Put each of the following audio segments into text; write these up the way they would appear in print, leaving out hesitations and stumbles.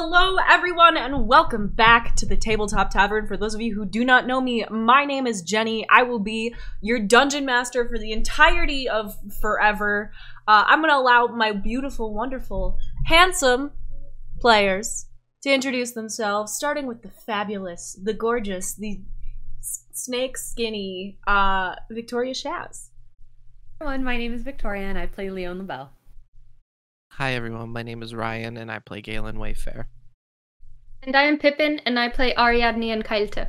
Hello, everyone, and welcome back to the Tabletop Tavern. For those of you who do not know me, my name is Jenny. I will be your dungeon master for the entirety of forever. I'm going to allow my beautiful, wonderful, handsome players to introduce themselves, starting with the fabulous, the gorgeous, the snake skinny, Victoria Shaz. Everyone, my name is Victoria, and I play Leon the Bell. Hi everyone, my name is Ryan, and I play Galen Wayfair. And I am Pippin, and I play Ariadne and Kailte.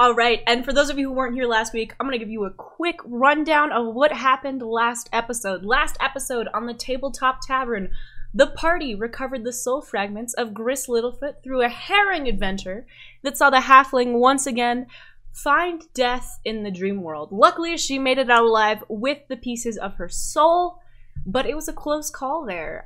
Alright, and for those of you who weren't here last week, I'm going to give you a quick rundown of what happened last episode. Last episode on the Tabletop Tavern, the party recovered the soul fragments of Gris Littlefoot through a harrowing adventure that saw the halfling once again find death in the dream world. Luckily, she made it out alive with the pieces of her soul, but it was a close call there.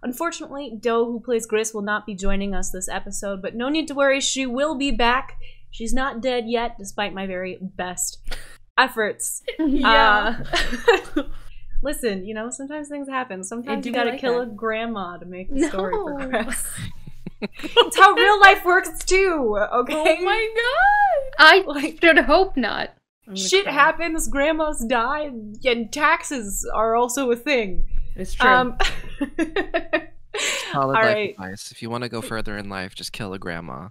Unfortunately, Doe, who plays Gris, will not be joining us this episode, but no need to worry, she will be back. She's not dead yet, despite my very best efforts. Yeah. Listen, you know, sometimes things happen. Sometimes you gotta kill a grandma to make the story progress. It's how real life works too, okay? Oh my god! I should hope not. Shit happens, grandmas die, and taxes are also a thing. It's true. Solid life Alright. advice. If you want to go further in life, just kill a grandma.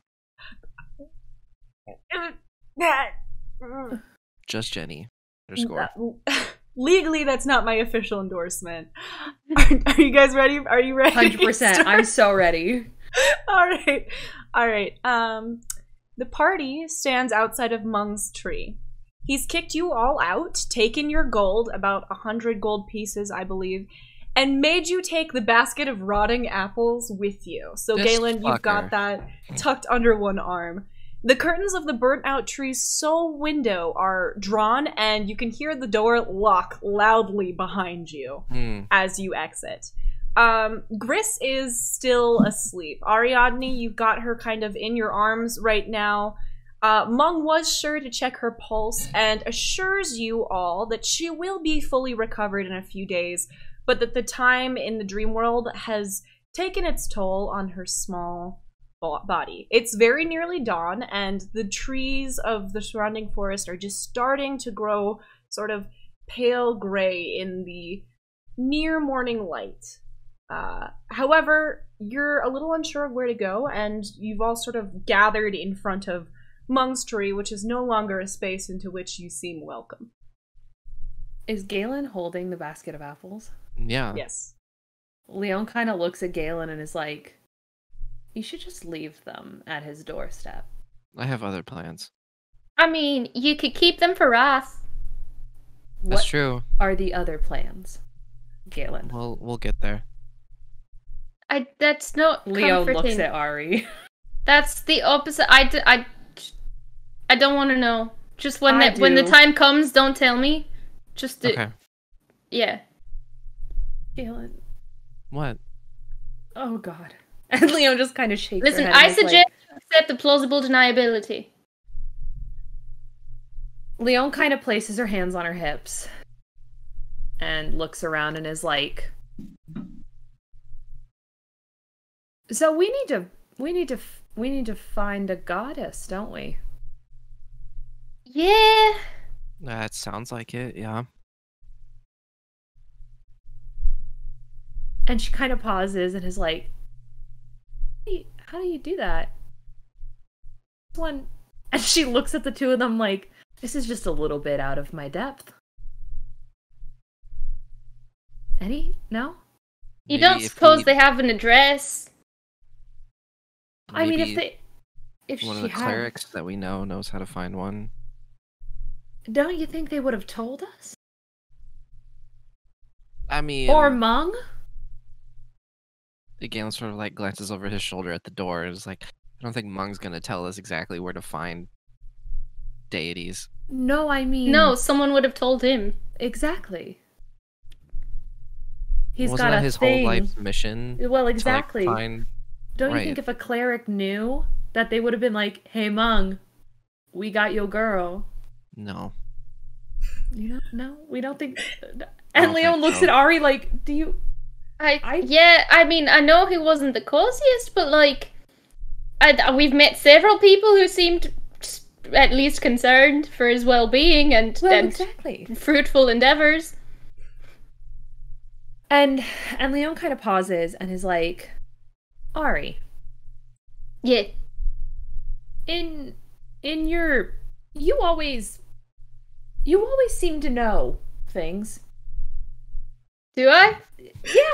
Just Jenny. Underscore. Legally, that's not my official endorsement. Are you guys ready? Are you ready? 100%. I'm so ready. Alright. The party stands outside of Mung's tree. He's kicked you all out, taken your gold, about 100 gold pieces, I believe, and made you take the basket of rotting apples with you. So, This Galen, you've got fucker. that tucked under one arm. The curtains of the burnt-out tree's sole window are drawn, and you can hear the door lock loudly behind you as you exit. Gris is still asleep. Ariadne, you've got her kind of in your arms right now. Mung was sure to check her pulse and assures you all that she will be fully recovered in a few days, but that the time in the dream world has taken its toll on her small body. It's very nearly dawn, and the trees of the surrounding forest are just starting to grow sort of pale gray in the near morning light. However, you're a little unsure of where to go, and you've all sort of gathered in front of Mung's tree, which is no longer a space into which you seem welcome. Is Galen holding the basket of apples? Yeah. Yes. Leon kind of looks at Galen and is like, you should just leave them at his doorstep. I have other plans. I mean, you could keep them for us. That's What true. are the other plans, Galen? We'll get there. That's not Leon comforting. looks at Ari. That's the opposite. I don't want to know. Just when I the do. time comes, don't tell me. Just Okay. yeah. Galen. What? Oh god. And Leon just kind of shakes Listen, her head. I and is like- suggest you accept the plausible deniability. Leon kind of places her hands on her hips and looks around and is like, so we need to find a goddess, don't we? Yeah. That sounds like it, yeah. And she kind of pauses and is like, how do you do that? One, and she looks at the two of them like, this is just a little bit out of my depth. No? You Maybe don't if suppose we- they have an address? I mean, maybe if one she of the had, clerics that we know knows how to find one. don't you think they would have told us? I mean, Or Mung? Galen sort of like glances over his shoulder at the door and is like, I don't think Mung's gonna tell us exactly where to find deities. No, I mean, No, someone would have told him. exactly. He's Wasn't got that a his thing. whole life's mission? Well, to, like, exactly. find... Don't you right. think if a cleric knew that they would have been like, "Hey, Mung, we got your girl." No. You know, no, we don't think. I And don't Leon think looks so. at Ari like, "Do you I mean, I know he wasn't the coziest, but like, we've met several people who seemed at least concerned for his well-being and exactly. fruitful endeavors. And Leon kind of pauses and is like, Ari. Yeah. In your, you always seem to know things. Do I?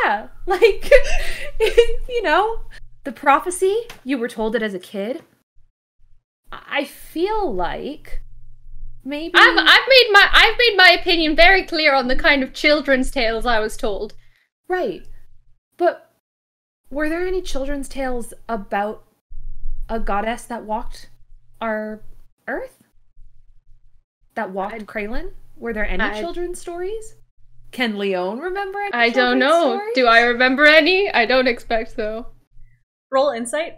Yeah, like, you know, the prophecy, you were told it as a kid. I feel like maybe I've made my opinion very clear on the kind of children's tales I was told. Right. But were there any children's tales about a goddess that walked our earth? That walked Kralin? Were there any children's stories? Can Leon remember any I don't know. Stories? Do I remember any? I don't expect so. Roll insight.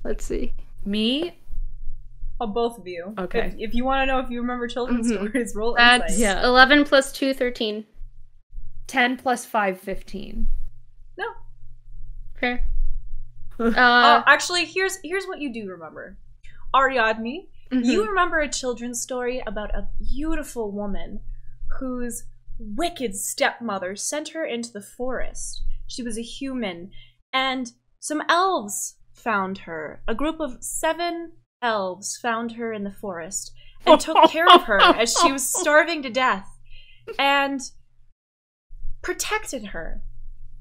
Let's see. Me? Oh, both of you. Okay. If you want to know if you remember children's stories, roll That's insight. 11 plus 2, 13. 10 plus 5, 15. No. Fair. Actually, here's what you do remember. Ariadne, you remember a children's story about a beautiful woman whose wicked stepmother sent her into the forest. She was a human, and some elves found her. A group of 7 elves found her in the forest and took care of her as she was starving to death and protected her.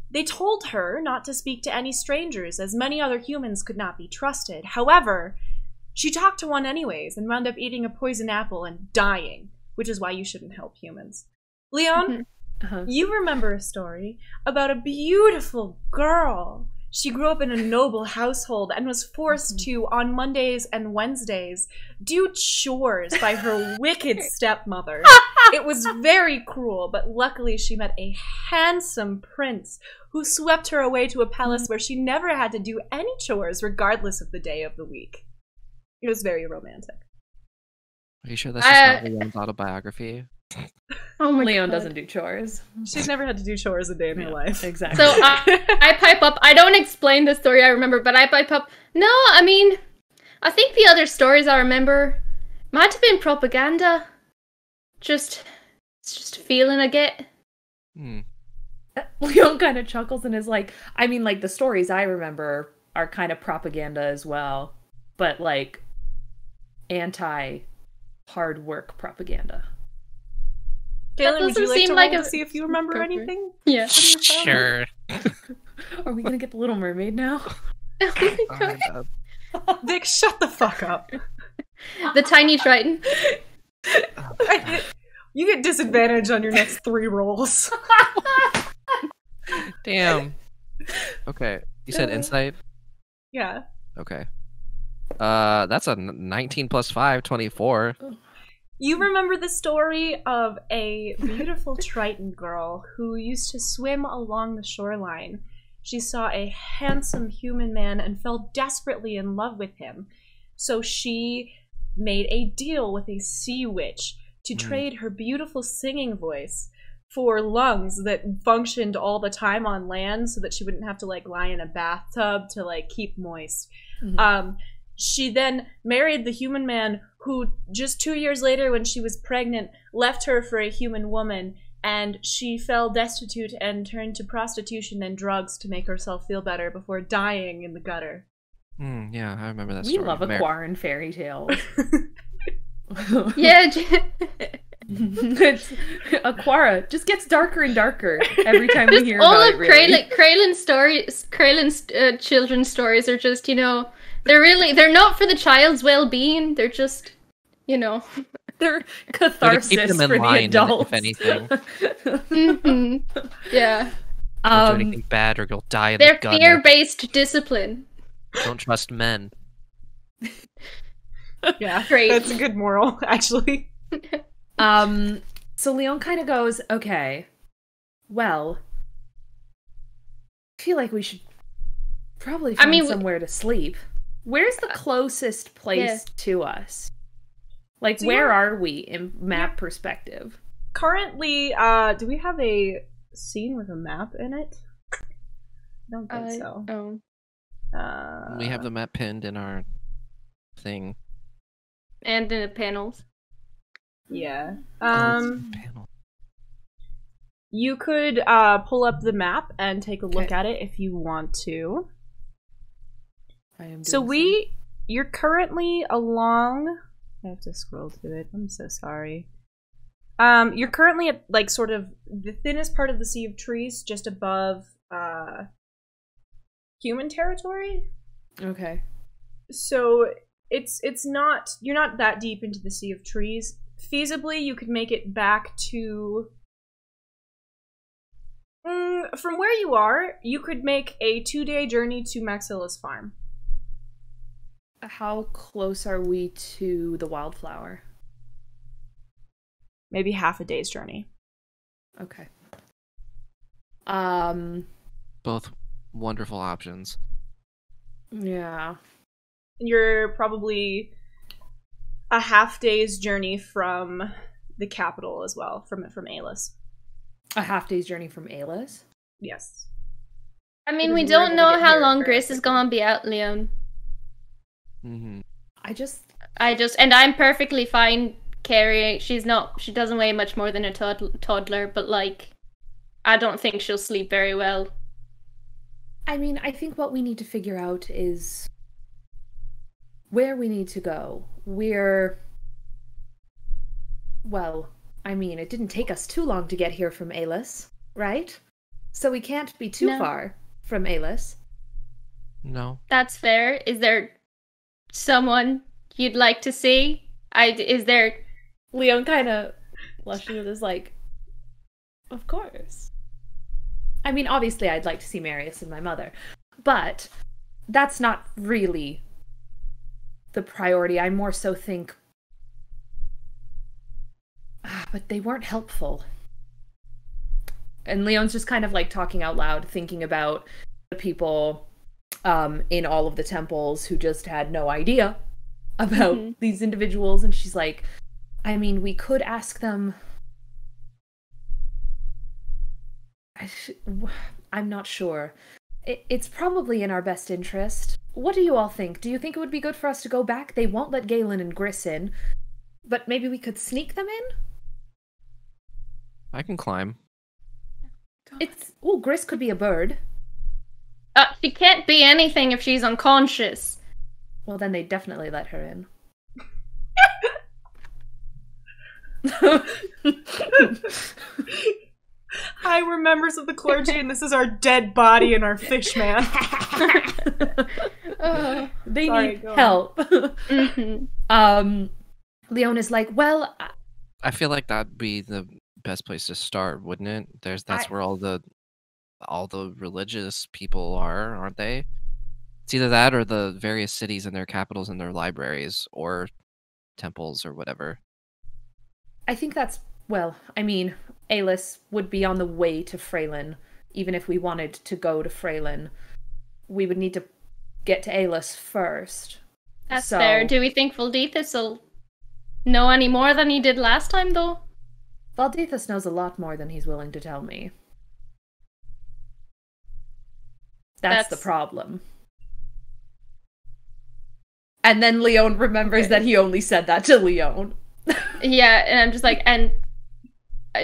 They told her not to speak to any strangers, as many other humans could not be trusted. However, she talked to one anyways and wound up eating a poison apple and dying, which is why you shouldn't help humans. Leon, you remember a story about a beautiful girl. She grew up in a noble household and was forced to, on Mondays and Wednesdays, do chores by her wicked stepmother. It was very cruel, but luckily she met a handsome prince who swept her away to a palace where she never had to do any chores, regardless of the day of the week. It was very romantic. Are you sure that's just not Leon's autobiography? Oh my Leon God. doesn't do chores. She's never had to do chores a day in her life. Exactly. So I pipe up. I don't explain the story I remember, but I pipe up. No, I mean, I think the other stories I remember might have been propaganda. It's just a feeling I get. Leon kind of chuckles and is like, I mean, like, the stories I remember are kind of propaganda as well, but like anti-hard work propaganda. Galen, would you like to roll to a... see if you remember anything? Yeah. Sure. Are we gonna get the Little Mermaid now? Oh my God. Vic, shut the fuck up. The tiny Triton. You get disadvantage on your next 3 rolls. Damn. Okay. You said insight? Yeah. Okay. That's a 19 plus 5, 24. You remember the story of a beautiful Triton girl who used to swim along the shoreline. She saw a handsome human man and fell desperately in love with him. So she made a deal with a sea witch to trade her beautiful singing voice for lungs that functioned all the time on land so that she wouldn't have to like lie in a bathtub to like keep moist. She then married the human man who just 2 years later when she was pregnant left her for a human woman, and she fell destitute and turned to prostitution and drugs to make herself feel better before dying in the gutter. Yeah, I remember that We story. love Aquaran fairy tales. Yeah. Aquara just gets darker and darker every time we hear all about of it. Really. Kraylin's stories, Kraylin's children's stories are just, you know, they're not for the child's well-being. They're just, you know, they're catharsis keep them in for line, the adults. if anything. Yeah. Don't do anything bad or you'll die in the They're gutter. fear-based discipline. Don't trust men. Yeah, Great. that's a good moral, actually. So Leon kind of goes, okay, well, I feel like we should probably find somewhere to sleep. Where's the closest place to us? Like, so where are we in map perspective? Currently, do we have a scene with a map in it? don't think so. Oh. We have the map pinned in our thing. And in the panels. Yeah. Panel. You could pull up the map and take a look at it if you want to. I am So doing you're currently along. I have to scroll to it. I'm so sorry. You're currently at like sort of the thinnest part of the Sea of Trees, just above human territory. Okay. So it's not, you're not that deep into the Sea of Trees. Feasibly, you could make it back to from where you are. You could make a 2-day journey to Maxilla's farm. How close are we to the wildflower? Maybe half a day's journey. Okay. Both wonderful options. Yeah. You're probably a half day's journey from the capital as well, from Alis. A half day's journey from Alis? Yes. I mean, Because we we were don't able to know get how here long very Grace is quickly. gonna be out, Leon. And I'm perfectly fine carrying. She doesn't weigh much more than a toddler, but like, I don't think she'll sleep very well. I mean, I think what we need to figure out is where we need to go. Well, I mean, it didn't take us too long to get here from Alis, right? So we can't be too far from Alis. No. That's fair. Is there someone you'd like to see? Is there... Leon kind of blushes and is like, of course. I mean, obviously I'd like to see Marius and my mother, but that's not really the priority. I more so think... But they weren't helpful. And Leon's just kind of like talking out loud, thinking about the people in all of the temples who just had no idea about these individuals. And she's like, I mean, we could ask them... I'm not sure. It's probably in our best interest. What do you all think? Do you think it would be good for us to go back? They won't let Galen and Griss in, but maybe we could sneak them in? I can climb. Griss could be a bird. She can't be anything if she's unconscious. Well, then they definitely let her in. Hi, we're members of the clergy, and this is our dead body and our fish man. They need help. Leon is like, well... I feel like that'd be the best place to start, wouldn't it? That's where all the religious people are, aren't they? It's either that or the various cities and their capitals and their libraries or temples or whatever. I think that's, well, I mean, Alis would be on the way to Freylin. Even if we wanted to go to Freylin, we would need to get to Alis first. That's fair. Do we think Valdethus will know any more than he did last time, though? Valdethus knows a lot more than he's willing to tell me. That's the problem. And then Leon remembers that he only said that to Leon. Yeah, and I'm just like, and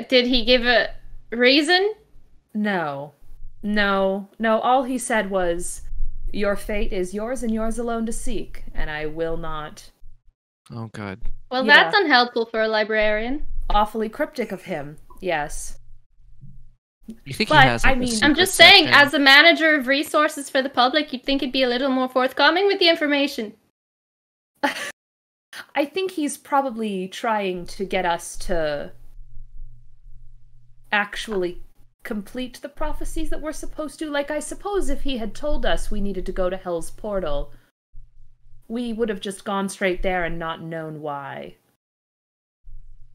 did he give a reason? No. All he said was, your fate is yours and yours alone to seek, and I will not... Oh, God. Well, that's unhelpful for a librarian. Awfully cryptic of him, yes. You think he has, like, I'm just saying, as a manager of resources for the public, you'd think he'd be a little more forthcoming with the information. I think he's probably trying to get us to actually complete the prophecies that we're supposed to. Like, I suppose if he had told us we needed to go to Hell's Portal, we would have just gone straight there and not known why.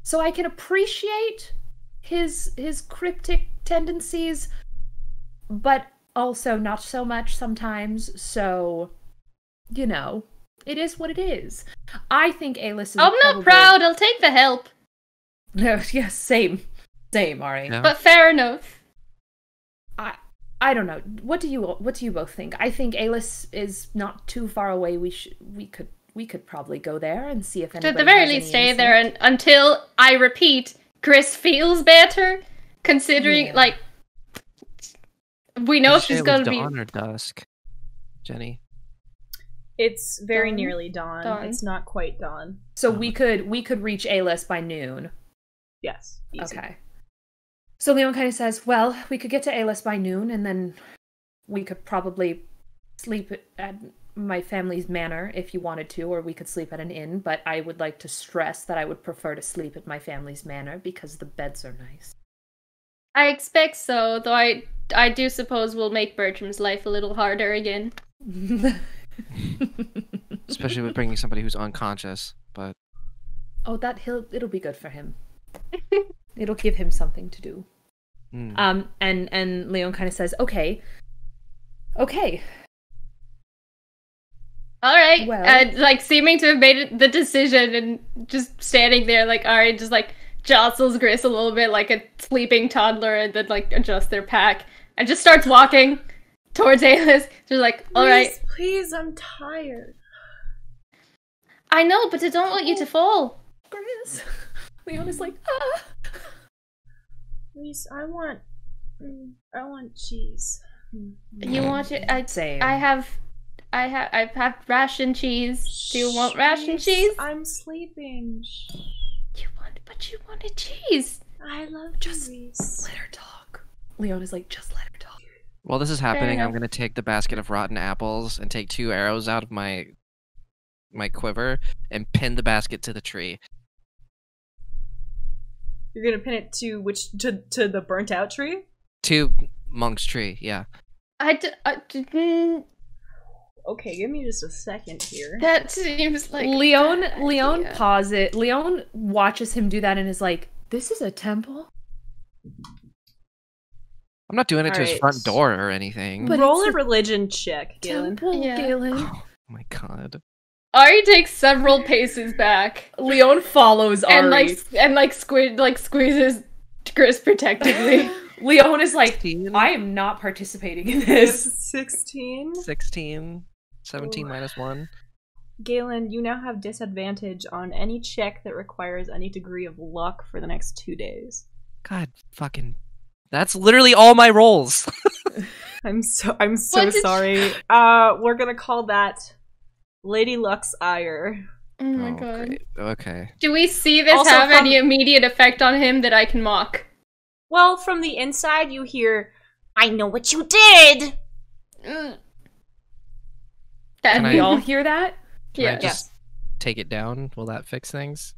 So I can appreciate his cryptic tendencies, but also not so much sometimes, so, you know, it is what it is. I think Alis is I'm not proud, I'll take the help. No, yes, same, Ari. Yeah. But fair enough. I don't know. What do you both think? I think Alis is not too far away. We could probably go there and see if anybody at the very has least any stay insight. there until I repeat, Chris feels better, considering like we know she's gonna be dawn or dusk, Jenny. It's very Dawn? nearly dawn. Dawn. It's not quite dawn. So we could reach Alis by noon. Yes. Easy. Okay. So Leon kind of says, well, we could get to Alis by noon, and then we could probably sleep at my family's manor if you wanted to, or we could sleep at an inn, but I would like to stress that I would prefer to sleep at my family's manor because the beds are nice. I expect so, though I do suppose we'll make Bertram's life a little harder again. Especially with bringing somebody who's unconscious, but... Oh, it'll be good for him. It'll give him something to do. Mm. And Leon kind of says, okay. Alright, Well- like, seeming to have made the decision and just standing there, like, alright, just, like, jostles Gris a little bit like a sleeping toddler and then, like, adjusts their pack and just starts walking towards Alis. Just like, alright. Please, I'm tired. I know, but I don't want you to fall. Gris. Leon is like, Please, I want cheese. You want it? Same. I've had ration cheese. Do you want ration cheese? I'm sleeping. But you wanted cheese. I love cheese. Let her talk. Leon is like, just let her talk. While this is happening, I'm enough. gonna take the basket of rotten apples and take 2 arrows out of my quiver and pin the basket to the tree. You're gonna pin it to to the burnt out tree? To Monk's tree, yeah. Okay, give me just a second here. That seems like Leon idea. pauses. Leon watches him do that and is like, this is a temple? I'm not doing it to his Alright. front door or anything. But Roll it's a religion check, Galen. Temple, Yeah. Galen. Oh my god. Ari takes several paces back Leon follows Ari. and squeezes Chris protectively. Leon is like, 16? I am not participating in This this. is 16. 16. 17 Ooh. minus 1. Galen, you now have disadvantage on any check that requires any degree of luck for the next 2 days. God fucking... That's literally all my rolls! I'm so What did sorry. We're gonna call that Lady Luck's ire. Oh my Oh, god. great. Okay. Do we see this Also have from- any immediate effect on him that I can mock? Well, from the inside you hear, I know what you did! That Can We I- all hear that? Can yeah. I just take it down? Will that fix things?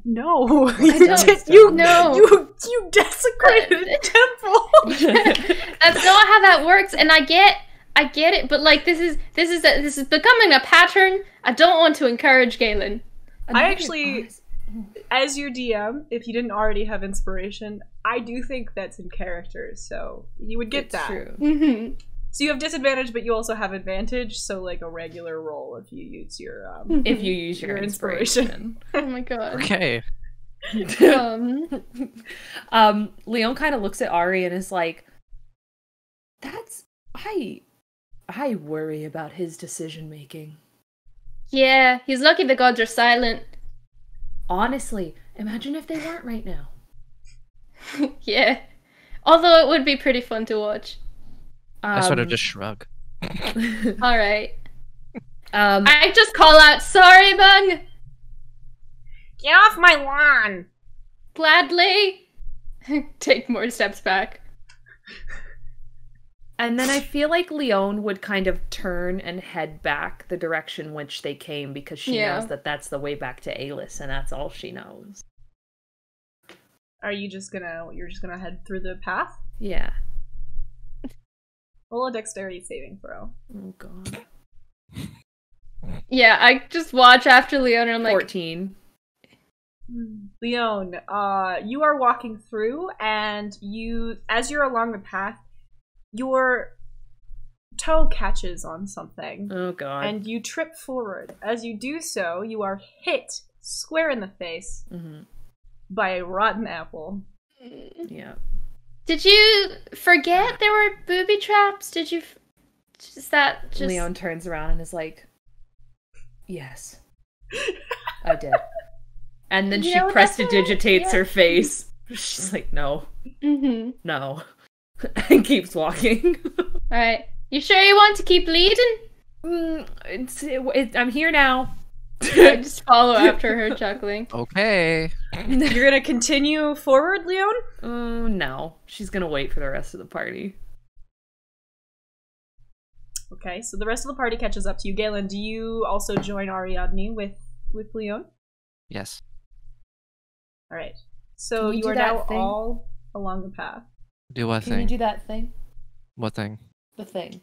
No. don't you know. You desecrated a temple! That's not how that works, and I get it, but like this is becoming a pattern. I don't want to encourage Galen. I actually, as your DM, if you didn't already have inspiration, I do think that's in character, so you would get It's that. true. Mm-hmm. So you have disadvantage, but you also have advantage, so like a regular roll if you use your If you use your Your inspiration. Oh my god. Okay. Leon kind of looks at Ari and is like, that's... I worry about his decision making. Yeah, he's lucky the gods are silent. Honestly, imagine if they weren't right now. Yeah. Although it would be pretty fun to watch. I sort of just shrug. Alright. Um, I just call out, sorry, Bung! Get off my lawn! Gladly! Take more steps back. and then I feel like Leon would kind of turn and head back the direction which they came because she Yeah. knows that that's the way back to Alis and that's all she knows. Are you you're just gonna head through the path? Yeah. Roll a dexterity saving throw. Oh god. Yeah, I just watch after Leon and I'm like, 14. Leon, you are walking through, and as you're along the path, your toe catches on something, Oh god. and you trip forward. As you do so, you are hit square in the face Mhm. by a rotten apple. Yeah. Did you forget there were booby traps? Did you... Is that just... Leon turns around and is like, yes, I did. And then she prestidigitates her face. She's like, no. No. And keeps walking. Alright. You sure you want to keep leading? I'm here now. I just follow after her, chuckling. Okay. You're gonna continue forward, Leon? No. She's gonna wait for the rest of the party. Okay, so the rest of the party catches up to you. Galen, do you also join Ariadne with Leon? Yes. Alright. So you are now all along the path. Do what thing? Can you do that thing? What thing? The thing.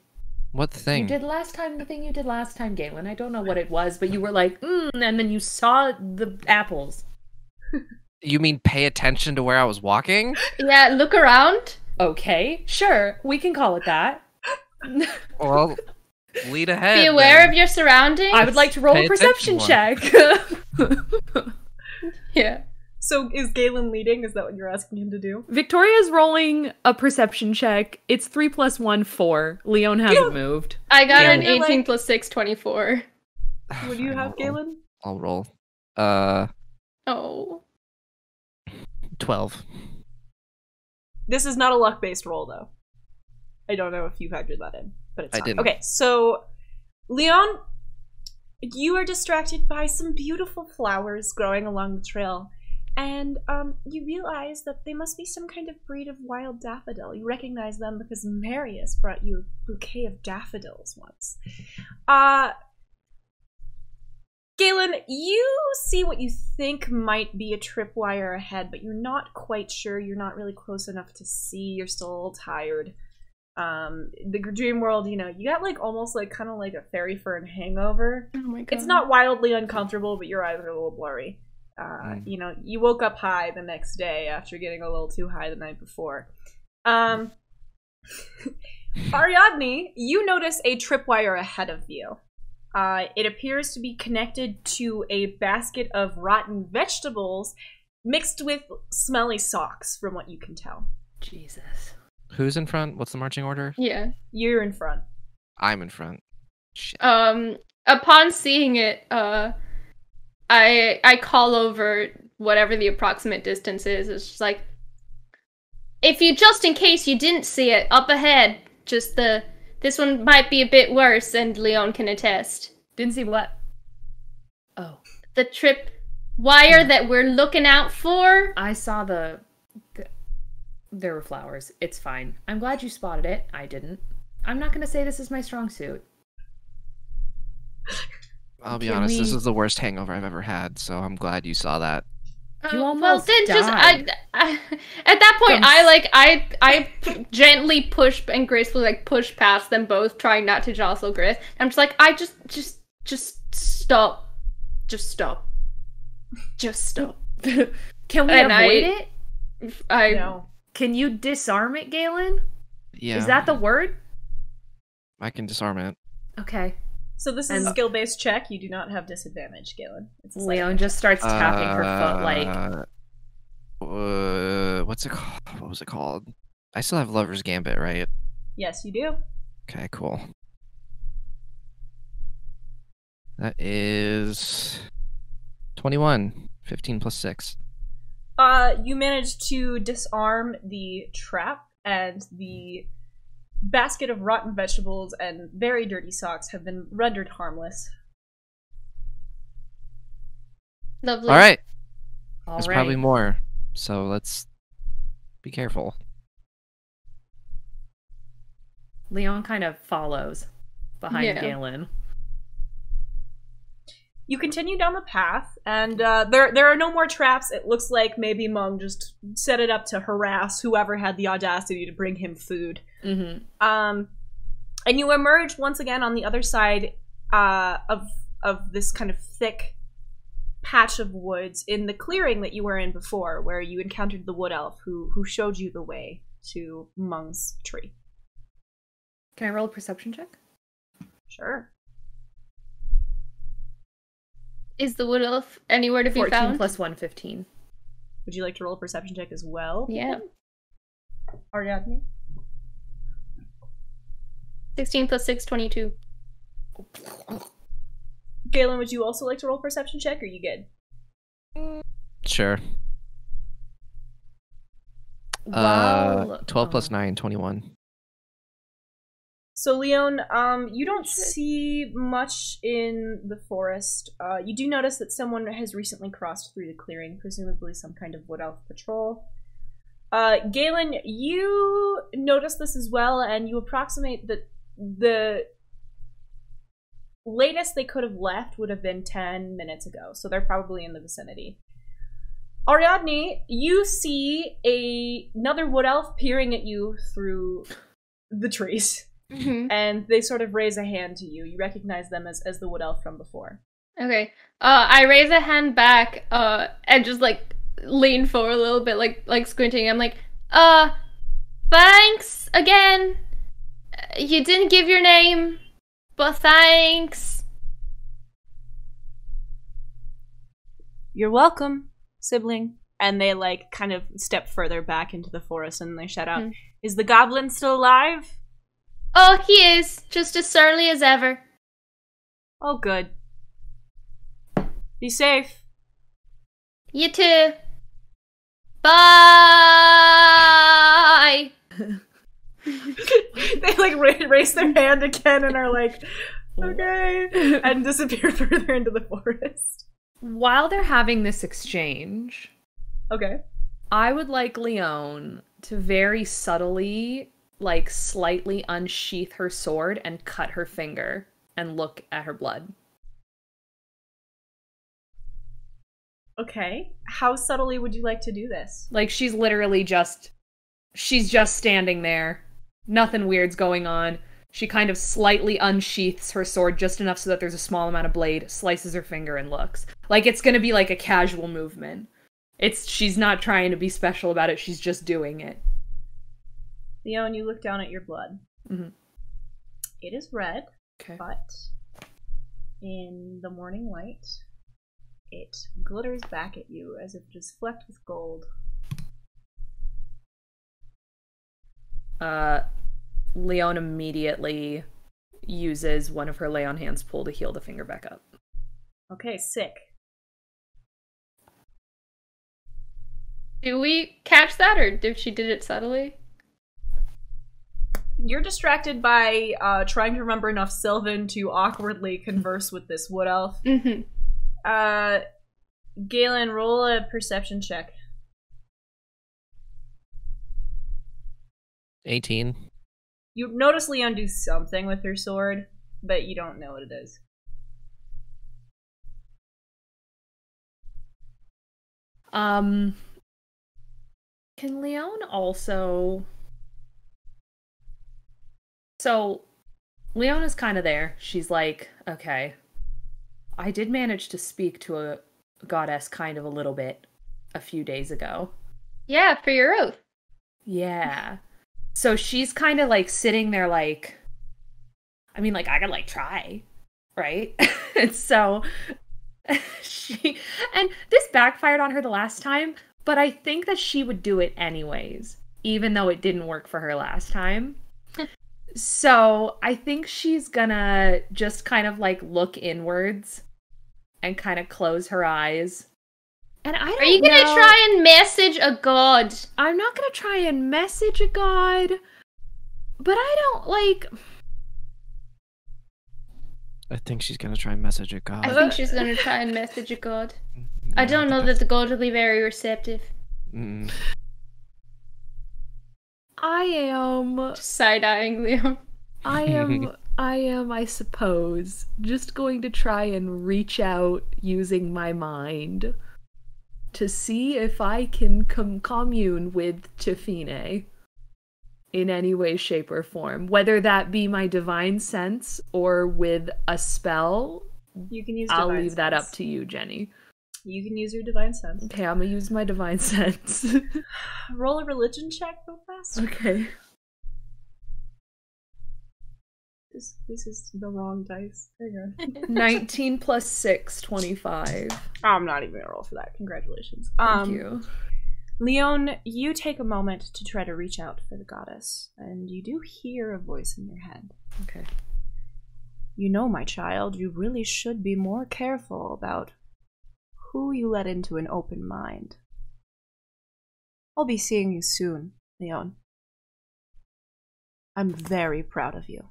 What thing? You did last time, the thing you did last time, Galen. I don't know what it was, but you were like, and then you saw the apples. You mean pay attention to where I was walking? Yeah, look around. Okay, sure. We can call it that. Well, lead ahead. Be aware of your surroundings. I would like to roll a perception check. Yeah. So is Galen leading? Is that what you're asking him to do? Victoria's rolling a perception check. It's 3 + 1, 4. Leon hasn't moved. I got an 18 + 6, 24. What do you have, Galen? I'll roll. Oh. 12. This is not a luck-based roll, though. I don't know if you factored that in, but it's not. didn't. Okay, so Leon, you are distracted by some beautiful flowers growing along the trail. And you realize that they must be some kind of breed of wild daffodil. You recognize them because Marius brought you a bouquet of daffodils once. Galen, you see what you think might be a tripwire ahead, but you're not quite sure. You're not really close enough to see. You're still a little tired. The dream world, you got like almost like kind of like a fairy fern hangover. Oh my god. It's not wildly uncomfortable, but your eyes are a little blurry. You woke up high the next day after getting a little too high the night before. Ariadne, you notice a tripwire ahead of you. It appears to be connected to a basket of rotten vegetables mixed with smelly socks, from what you can tell. Jesus. Who's in front? What's the marching order? Yeah. You're in front. I'm in front. Shit. Upon seeing it, I call over whatever the approximate distance is. It's just like, if you, just in case you didn't see it, up ahead, this one might be a bit worse, and Leon can attest. Didn't see what? Oh. The trip wire that we're looking out for? I saw there were flowers. It's fine. I'm glad you spotted it. I didn't. I'm not going to say this is my strong suit. I'll be honest, this is the worst hangover I've ever had, so I'm glad you saw that. You almost died. I at that point, I gently push and gracefully push past them both, trying not to jostle Griff. I'm just like, just stop. Just stop. Just stop. Can we avoid it? No. Can you disarm it, Galen? Yeah. Is that the word? I can disarm it. Okay. So this is a skill-based check. You do not have disadvantage, Galen. Leon just starts tapping her foot what's it called? What was it called? I still have Lover's Gambit, right? Yes, you do. Okay, cool. That is 21. 15 + 6. You managed to disarm the trap, and the basket of rotten vegetables and very dirty socks have been rendered harmless. Lovely. All right. There's probably more, so let's be careful. Leon kind of follows behind Galen. You continue down the path, and there are no more traps. It looks like maybe Mung just set it up to harass whoever had the audacity to bring him food. Mm-hmm. And you emerge once again on the other side of this kind of thick patch of woods in the clearing that you were in before, where you encountered the wood elf who showed you the way to Mung's tree. Can I roll a perception check? Sure. Is the wood elf anywhere to be 14 found? 14 + 1, 15. Would you like to roll a perception check as well? Yeah. Ariadne? 16 plus 6, 22. Galen, would you also like to roll a perception check, or are you good? Sure. Wow. 12 plus 9, 21. So, Leon, you don't see much in the forest. You do notice that someone has recently crossed through the clearing, presumably some kind of wood elf patrol. Galen, you notice this as well, and you approximate that the latest they could have left would have been 10 minutes ago, so they're probably in the vicinity. Ariadne, you see another wood elf peering at you through the trees. Mm-hmm. And they sort of raise a hand to you. You recognize them as the wood elf from before. Okay. I raise a hand back, and just, like, lean forward a little bit, like squinting. I'm like, thanks again. You didn't give your name, but thanks. You're welcome, sibling. And they, like, kind of step further back into the forest and they shout out, Is the goblin still alive? Oh, he is. Just as surly as ever. Oh, good. Be safe. You too. Bye! They, like, raise their hand again and are like, okay, and disappear further into the forest. While they're having this exchange, okay, I would like Leon to very subtly, like, slightly unsheath her sword and cut her finger and look at her blood. Okay. How subtly would you like to do this? Like, she's literally just... She's just standing there. Nothing weird's going on. She kind of slightly unsheaths her sword just enough so that there's a small amount of blade, slices her finger, and looks. Like, it's gonna be like a casual movement. She's not trying to be special about it, she's just doing it. Leon, you look down at your blood. Mm-hmm. It is red, okay. But in the morning light, it glitters back at you as if it is flecked with gold. Leon immediately uses one of her lay on hands pull to heal the finger back up. Okay, sick. Do we catch that, or if she did it subtly? You're distracted by trying to remember enough Sylvan to awkwardly converse with this wood elf. Mm-hmm. Galen, roll a perception check. 18. You notice Leon do something with her sword, but you don't know what it is. Can Leon also... So, Leon is kind of there. She's like, okay, I did manage to speak to a goddess kind of a little bit a few days ago. Yeah, for your oath. Yeah. So she's kind of like sitting there like, I mean, like, I could like try, right? And so and this backfired on her the last time, but I think that she would do it anyways, even though it didn't work for her last time. So I think she's gonna just kind of like look inwards and kind of close her eyes. And I don't know. Are you gonna try and message a god? I'm not gonna try and message a god, but I don't like... I think she's gonna try and message a god. I think she's gonna try and message a god. I don't know that the god will be very receptive. Mm. I am... Side-eyeing Leon. I am, I suppose, just going to try and reach out using my mind to see if I can commune with Tefine in any way, shape, or form. Whether that be my divine sense or with a spell, you can use I'll divine leave sense. That up to you, Jenny. You can use your divine sense. Okay, I'm gonna use my divine sense. Roll a religion check real fast. Okay. This is the wrong dice. There you go. 19 plus 6, 25. I'm not even gonna roll for that. Congratulations. Thank you. Leon, you take a moment to try to reach out for the goddess, and you do hear a voice in your head. Okay. You know, my child, you really should be more careful about who you let into an open mind. I'll be seeing you soon, Leon. I'm very proud of you.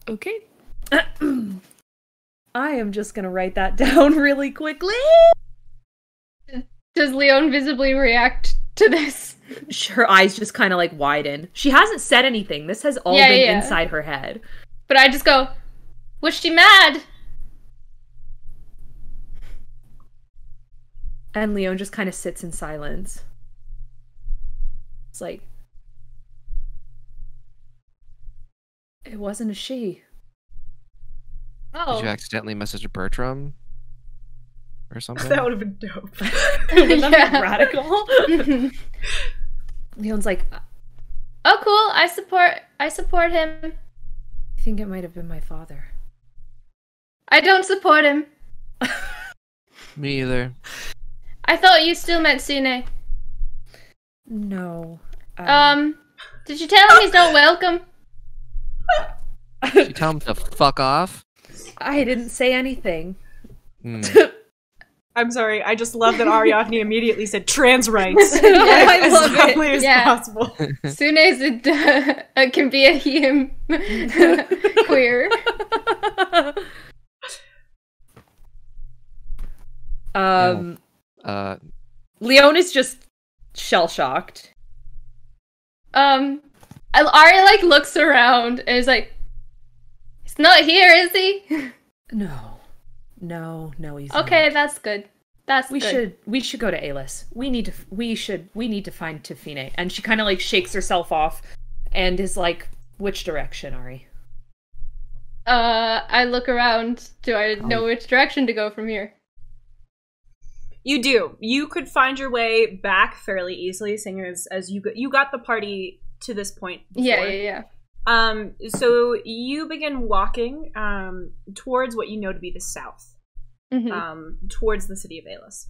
Okay. I am just gonna write that down really quickly. Does Leon visibly react to this? Her eyes just kind of like widen. She hasn't said anything. This has all been inside her head. But I just go, was she mad? And Leon just kind of sits in silence. It's like, it wasn't a she. Oh. Did you accidentally message Bertram? Or something? That would have been dope. Would that be radical? Leon's like, oh cool, I support him. I think it might have been my father. I don't support him. Me either. I thought you still meant Sune. No. Did you tell him he's not welcome? Did you tell him to fuck off? I didn't say anything. I'm sorry, I just love that Ariadne immediately said trans rights. I love as quickly as possible. Sune's can be a him queer. Leon is just shell-shocked. Ari like looks around and is like, he's not here, is he? No, he's okay, not. that's good. We should go to Alis. We need to find Tefine. And she kind of like shakes herself off and is like, which direction, Ari? I look around. Do I know which direction to go from here? You do. You could find your way back fairly easily, seeing as you got the party to this point before. Yeah. So you begin walking towards what you know to be the south. Towards the city of Alis.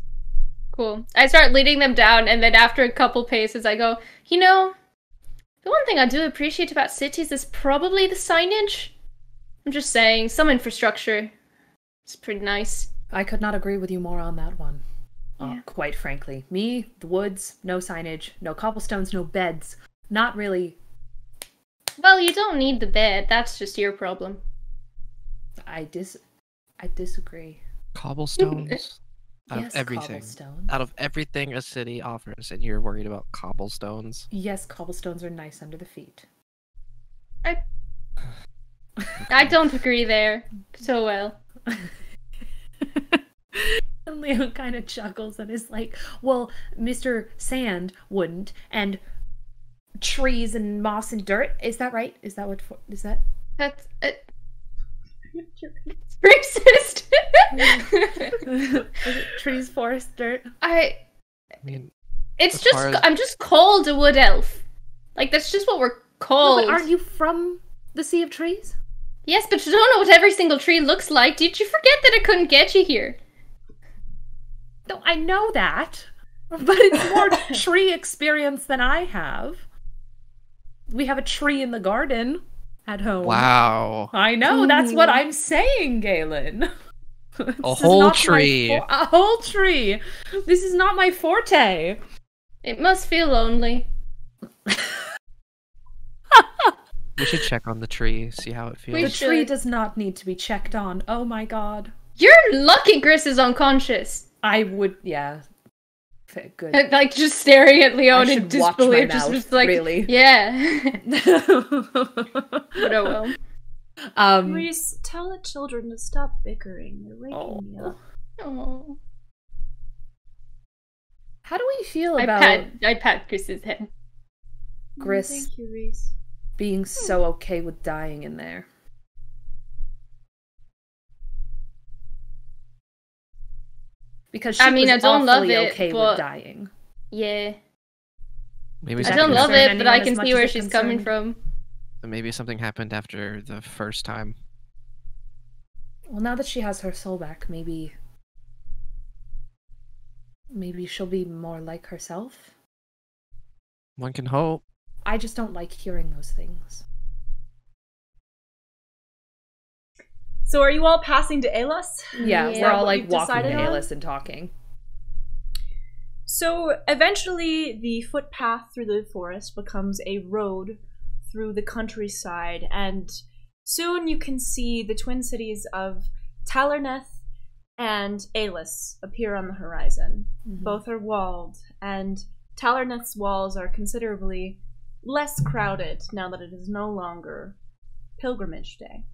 Cool. I start leading them down, and then after a couple paces, I go, you know, the one thing I do appreciate about cities is probably the signage. I'm just saying, some infrastructure. It's pretty nice. I could not agree with you more on that one. Yeah. Quite frankly. Me, the woods, no signage, no cobblestones, no beds. Not really. Well, you don't need the bed. That's just your problem. I disagree. Cobblestones? Out Yes, of everything. cobblestones. Out of everything a city offers, and you're worried about cobblestones? Yes, cobblestones are nice under the feet. I don't agree there so well. And Leo kind of chuckles and is like, well, Mr. Sand wouldn't, and trees and moss and dirt. Is that right? Is that? That's racist. Is it trees, forest, dirt? I mean, it's just I'm just called a wood elf. Like that's just what we're called. No, but aren't you from the Sea of Trees? Yes, but you don't know what every single tree looks like. Did you forget that I couldn't get you here? No, I know that. But it's more tree experience than I have. We have a tree in the garden at home. wow. I know, that's what I'm saying, Galen. A whole tree. A whole tree. This is not my forte. It must feel lonely. We should check on the tree, see how it feels. The tree does not need to be checked on. Oh my god. You're lucky Gris is unconscious. I would, yeah. Good. Like, just staring at Leon in watch my disbelief. mouth, Just like, really. Yeah. But oh well. Reese, tell the children to stop bickering. They're waking me up. Oh. How do we feel about I pat Gris's head. Gris Thank you, Reese. being so okay with dying in there? Because she I mean, was I don't love awfully it, okay but- with dying. Yeah. Maybe Is I that don't love concern it, but I anyone can as much see as where it she's coming concerned? from. Maybe something happened after the first time. Well, now that she has her soul back, maybe she'll be more like herself. One can hope. I just don't like hearing those things. So are you all passing to Alos? Yeah, we're all like walking to Alos and talking. So eventually the footpath through the forest becomes a road through the countryside, and soon you can see the twin cities of Talerneth and Alos appear on the horizon. Mm-hmm. Both are walled, and Talerneth's walls are considerably less crowded now that it is no longer Pilgrimage Day.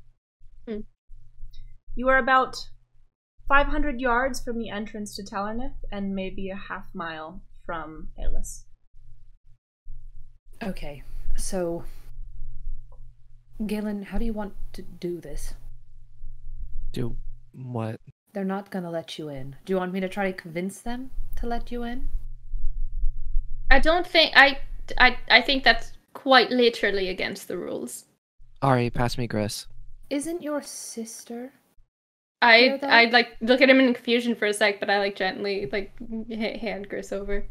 Mm. You are about 500 yards from the entrance to Talerneth and maybe a half mile from Alos. Okay, so Galen, how do you want to do this? Do what? They're not gonna let you in. Do you want me to try to convince them to let you in? I don't think I think that's quite literally against the rules. Ari, pass me Gris. Isn't your sister? I like look at him in confusion for a sec, but I like gently like hand Gris over.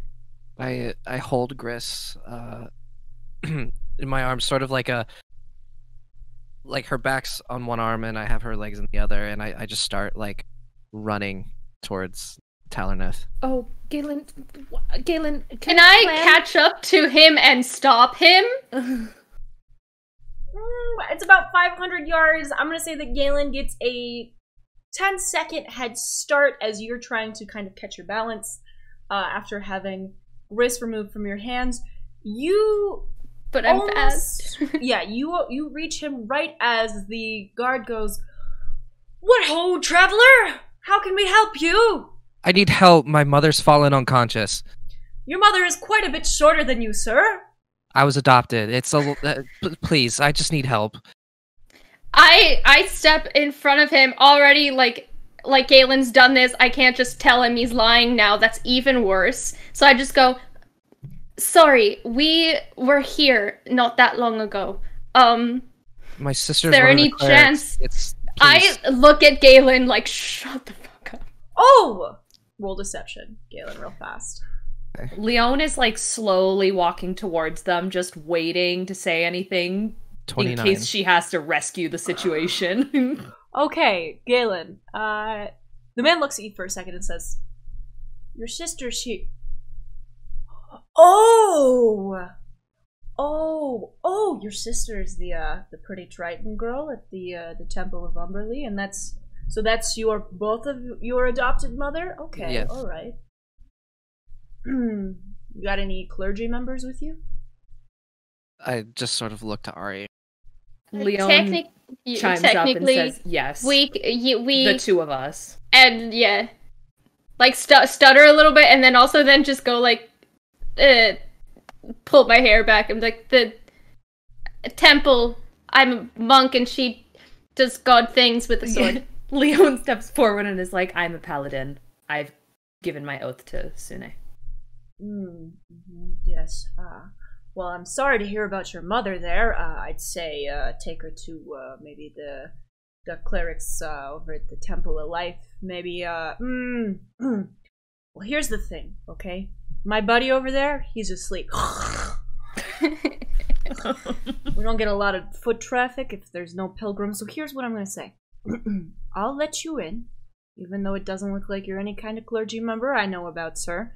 I hold Gris in my arms, sort of like her back's on one arm and I have her legs in the other, and I just start like running towards Talerneth. Oh, Galen, can I catch up to him and stop him? It's about 500 yards. I'm gonna say that Galen gets a 10-second head start as you're trying to kind of catch your balance after having Gris removed from your hands. But I'm fast. Yeah, you reach him right as the guard goes, "What ho, traveler? How can we help you?" I need help. My mother's fallen unconscious. Your mother is quite a bit shorter than you, sir. I was adopted. It's a please. I just need help. I step in front of him already, like Galen's done this. I can't just tell him he's lying now. That's even worse. So I just go, "Sorry, we were here not that long ago. My sister's is there one any of the clerics. chance?" I look at Galen like, "Shut the fuck up." Oh! Roll deception, Galen, real fast. Okay. Leon is like slowly walking towards them, just waiting to say anything 29. In case she has to rescue the situation. Okay, Galen. The man looks at you for a second and says, "Your sister, she..." Oh, your sister is the pretty Triton girl at the Temple of Umberlee, and that's both of your adopted mother? Okay, yes. All right. You got any clergy members with you? I just sort of look to Ari. Leon chimes up and says, "Yes, we the two of us." And yeah, like stutter a little bit, and then also then just go like, pull my hair back. I'm like, the temple. I'm a monk, and she does god things with the sword. Yeah. Leon steps forward and is like, "I'm a paladin. I've given my oath to Sune." Yes. Well, I'm sorry to hear about your mother there. I'd say take her to maybe the clerics over at the Temple of Life. Maybe, Well, here's the thing, okay? My buddy over there, he's asleep. We don't get a lot of foot traffic if there's no pilgrims, so here's what I'm going to say. I'll let you in, even though it doesn't look like you're any kind of clergy member I know about, sir.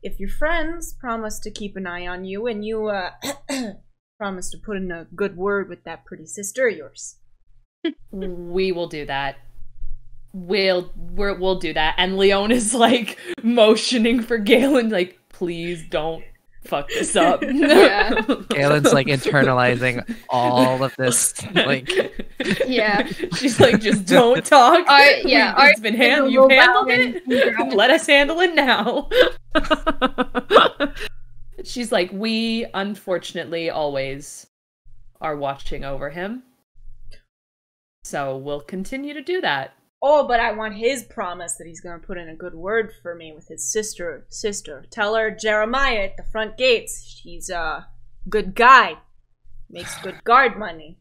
If your friends promise to keep an eye on you, and you promise to put in a good word with that pretty sister of yours, we will do that. We'll do that. And Leon is like motioning for Galen, like, "Please don't fuck this up." Yeah. Galen's like internalizing all of this, like. Yeah. She's like, "Just don't talk." Yeah. It's been you've handled it. Let us handle it now. She's like, "We unfortunately always are watching over him, so we'll continue to do that." Oh, but I want his promise that he's going to put in a good word for me with his sister. Tell her Jeremiah at the front gates. He's a good guy. Makes good guard money.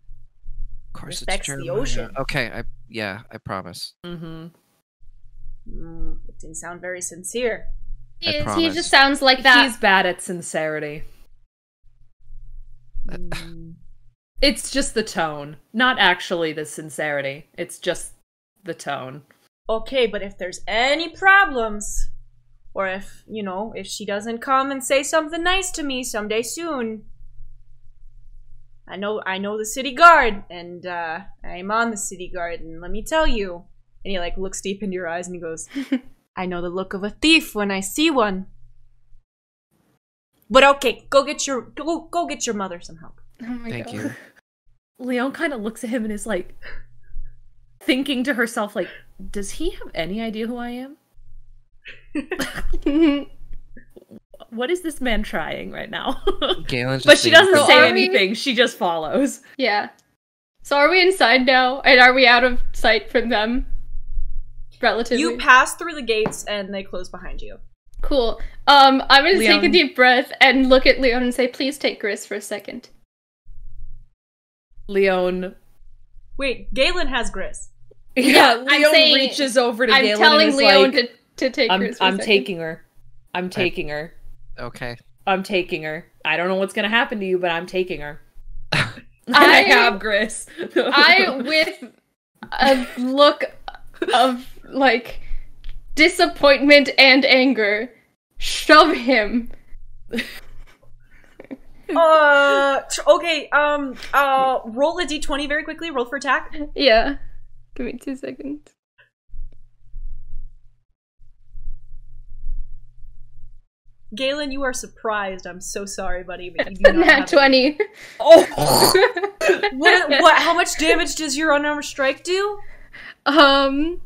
Of course, respects it's the ocean. Okay, Yeah, I promise. It didn't sound very sincere. He just sounds like that. He's bad at sincerity. It's just the tone. Not actually the sincerity. It's just the tone. Okay, but if there's any problems, or if, if she doesn't come and say something nice to me someday soon, I know the city guard, and I'm on the city guard, and let me tell you. And he, looks deep into your eyes, and he goes, I know the look of a thief when I see one. But okay, go get your mother some help. Oh my God. Thank you. Leon kind of looks at him and is thinking to herself, does he have any idea who I am? What is this man trying right now? But she doesn't say anything. She just follows. Yeah. So are we inside now? And are we out of sight from them? Relatively. You pass through the gates and they close behind you. Cool. I'm gonna take a deep breath and look at Leon and say, please take Gris for a second. Leon. Wait, Galen has Gris. Yeah, Leon reaches over to Galen. I'm telling Leon to take Gris for a I'm second. taking her. I'm taking her. Okay. I'm taking her. I don't know what's gonna happen to you, but I'm taking her. I have Gris. I, with a look of, disappointment and anger, shove him. Okay, roll a d20 very quickly. Roll for attack. Yeah. Give me 2 seconds. Galen, you are surprised. I'm so sorry, buddy, but you do not Nat have 20. Oh! What? How much damage does your unarmed strike do? No.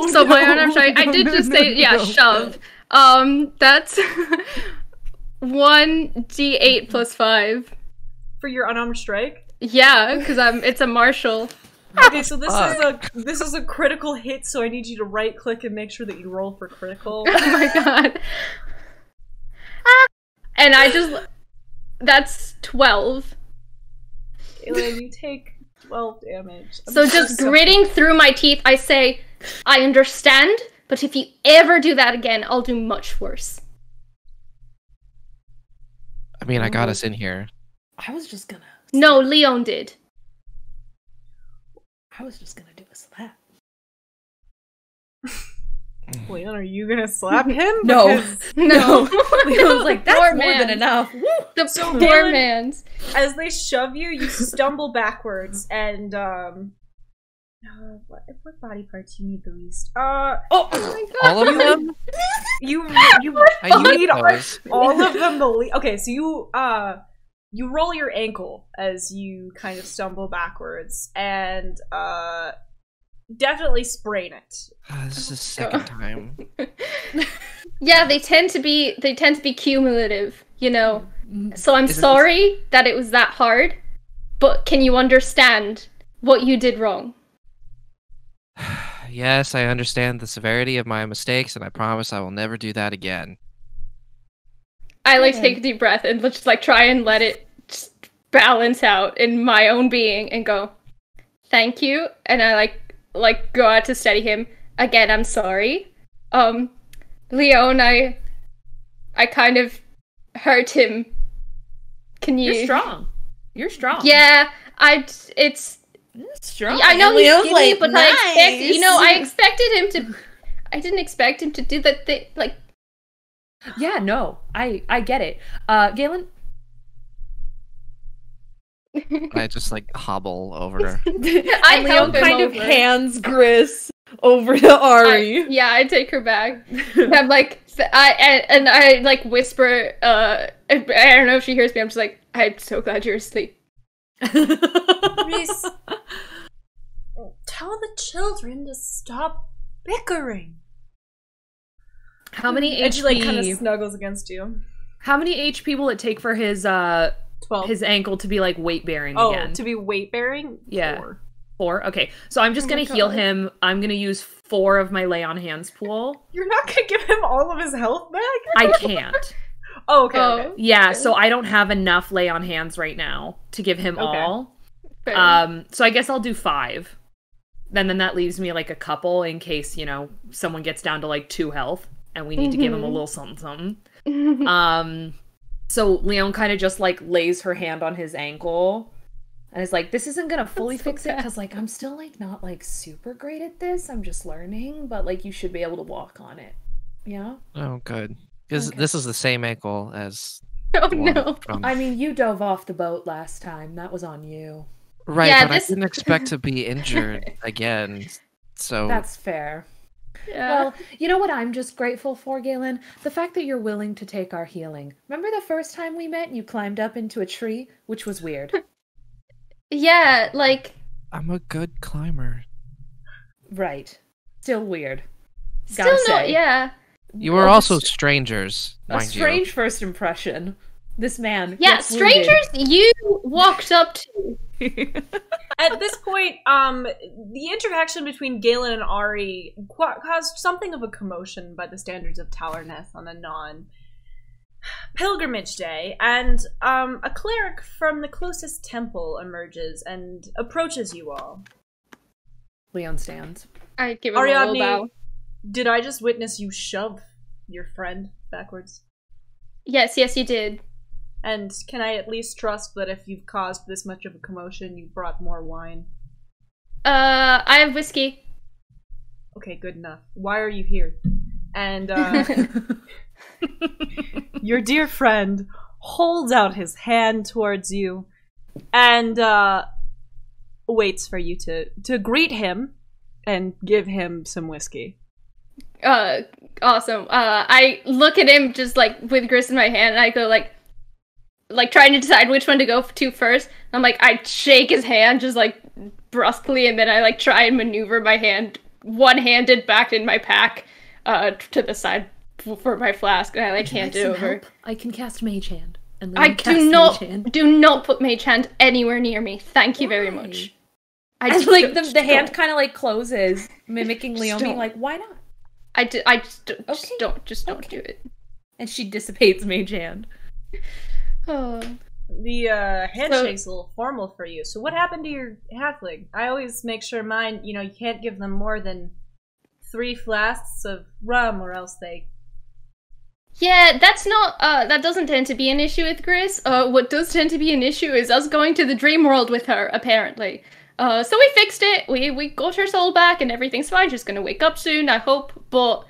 So my unarmed strike, I did just say, shove. That's 1d8 plus 5. For your unarmed strike? Yeah, because it's a martial. Okay, so this is a critical hit, so I need you to right click and make sure that you roll for critical. Oh my God. And that's 12. Galen, you take 12 damage. So just gritting through my teeth, I say, I understand, but if you ever do that again, I'll do much worse. I mean, I got us in here. I was just gonna... No, Leon did. I was just gonna do a slap. Leon, are you gonna slap him? No. No. Leon's like, that's more than enough. Woo! The poor man's. As they shove you, you stumble backwards, and what body parts do you need the least? Oh my God. All of them? You I need those. all of them the least. Okay, so you roll your ankle as you kind of stumble backwards, and definitely sprain it. This is the second time. Yeah, they tend to be cumulative, So I'm sorry that it was that hard, but can you understand what you did wrong? Yes, I understand the severity of my mistakes, and I promise I will never do that again. I take a deep breath and just try and let it just balance out in my own being and go, thank you, and I go out to steady him. Again, I'm sorry. Leon, I kind of hurt him. Can you... You're strong. You're strong. Yeah, it's strong. I know he's Leon's skinny, but nice. I expected him to... I didn't expect him to do that thing, Yeah, no. I get it. Galen? I just hobble over. And Leon kind of hands Gris over to Ari. I take her back. I'm I whisper, I don't know if she hears me, I'm just I'm so glad you're asleep. Reese, tell the children to stop bickering. How many HP? And she kind of snuggles against you. How many HP will it take for his 12. His ankle to be weight bearing again? Oh, to be weight bearing? Yeah. 4. 4? Okay. So I'm just gonna heal him. I'm gonna use 4 of my lay on hands pool. You're not gonna give him all of his health back? I can't. Okay. Yeah, so I don't have enough lay on hands right now to give him all. Fair. So I guess I'll do 5. then that leaves me like a couple in case, you know, someone gets down to like 2 health and we need to give them a little something. So Leon kind of just like lays her hand on his ankle and is like, this isn't gonna fully fix it because like I'm still like not like super great at this. I'm just learning, but like you should be able to walk on it. Yeah. Oh, good. Because this is the same ankle as. Oh no! I mean, you dove off the boat last time. That was on you. Right, yeah, but I didn't expect to be injured again. So that's fair. Yeah. Well, you know what I'm just grateful for, Galen? The fact that you're willing to take our healing. Remember the first time we met and you climbed up into a tree? Which was weird. Yeah, like... I'm a good climber. Right. Still weird. Still not, yeah. You were also strangers, mind you. A strange first impression. This man. Yeah, strangers you walked up to. At this point, the interaction between Galen and Ari caused something of a commotion by the standards of Talerneth on a non-pilgrimage day, and a cleric from the closest temple emerges and approaches you all. Leon stands. I give him a little bow. Did I just witness you shove your friend backwards? Yes, you did. And can I at least trust that if you've caused this much of a commotion, you brought more wine? I have whiskey. Okay, good enough. Why are you here? And, your dear friend holds out his hand towards you and, waits for you to greet him and give him some whiskey. Awesome. I look at him just, like, with grist in my hand, and I go, like trying to decide which one to go to first. I'm like, I shake his hand just, like, brusquely, and then I, like, try and maneuver my hand one-handed back in my pack, to the side for my flask, and I, like, hand it over. Help? I can cast Mage Hand. And I do not put Mage Hand anywhere near me. Thank you very much. And, like, the hand kind of, like, closes, mimicking Leon being like, why not? I just don't do it. And she dissipates Mage Hand. Oh. The handshake's a little formal for you. So what happened to your halfling? I always make sure mine, you know, you can't give them more than 3 flasks of rum or else they... Yeah, that's not, that doesn't tend to be an issue with Gris. What does tend to be an issue is us going to the dream world with her, apparently. So we fixed it, we got her soul back and everything's fine. She's gonna wake up soon, I hope, but...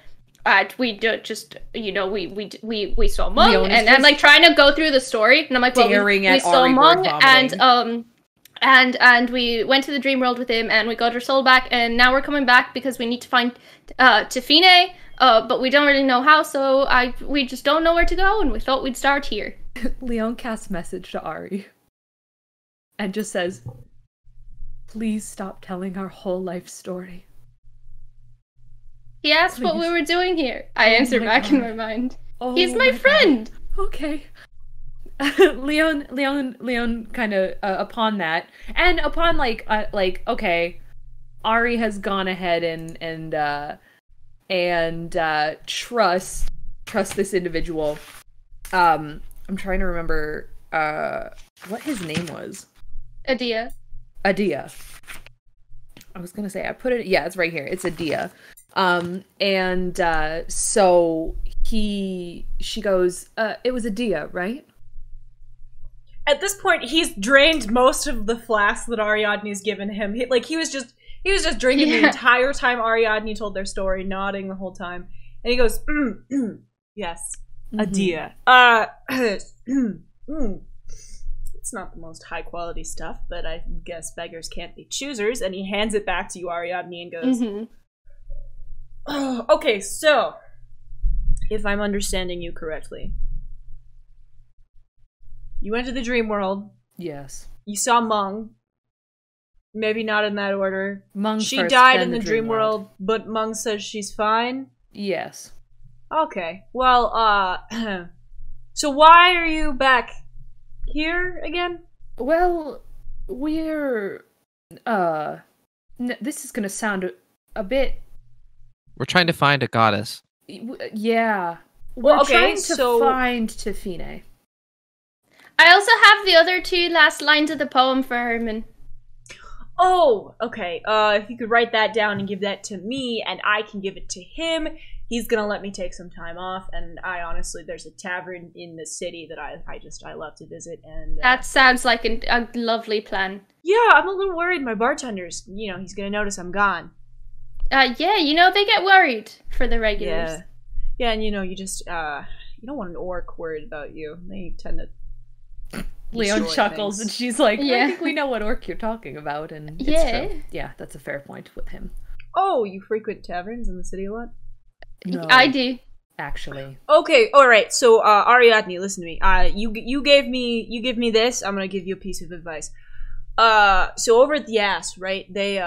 we just, you know, we saw Mung, and I'm like trying to go through the story, and I'm like, well, we saw Mung, and we went to the dream world with him, and we got our soul back, and now we're coming back because we need to find Tefine, but we don't really know how, so we just don't know where to go, and we thought we'd start here. Leon casts message to Ari, and just says, "Please stop telling our whole life story." He asked what we were doing here. I answer back in my mind. He's my friend! God. Okay. Leon kind of, upon that, and upon, okay, Ari has gone ahead and trust this individual. I'm trying to remember, what his name was. Adia. I was gonna say, I put it, yeah, it's right here. It's Adia. So she goes, it was Adia, right? At this point, he's drained most of the flask that Ariadne's given him. He was just drinking the entire time Ariadne told their story, nodding the whole time. And he goes, yes, Adia. It's not the most high quality stuff, but I guess beggars can't be choosers. And he hands it back to you, Ariadne, and goes, oh, okay, so, if I'm understanding you correctly, you went to the dream world. Yes. You saw Mung. Maybe not in that order. Mung she first, died in the dream world, but Mung says she's fine? Yes. Okay, well, so why are you back here again? Well, we're, this is gonna sound a bit... We're trying to find a goddess. Yeah. We're trying to find Tefine. I also have the other 2 last lines of the poem for Herman. Oh, okay. If you could write that down and give that to me, and I can give it to him, he's gonna let me take some time off. And I honestly, there's a tavern in the city that I love to visit, and that sounds like a lovely plan. Yeah, I'm a little worried. My bartender's, he's gonna notice I'm gone. Yeah, they get worried for the regulars. Yeah, and you just you don't want an orc worried about you. They tend to. Leon chuckles and she's like, I think we know what orc you're talking about, and it's true. Yeah, that's a fair point with him. Oh, you frequent taverns in the city a lot? No, I do. Actually. Okay, alright, so Ariadne, listen to me. You give me this, I'm gonna give you a piece of advice. So over at the Ass, right, they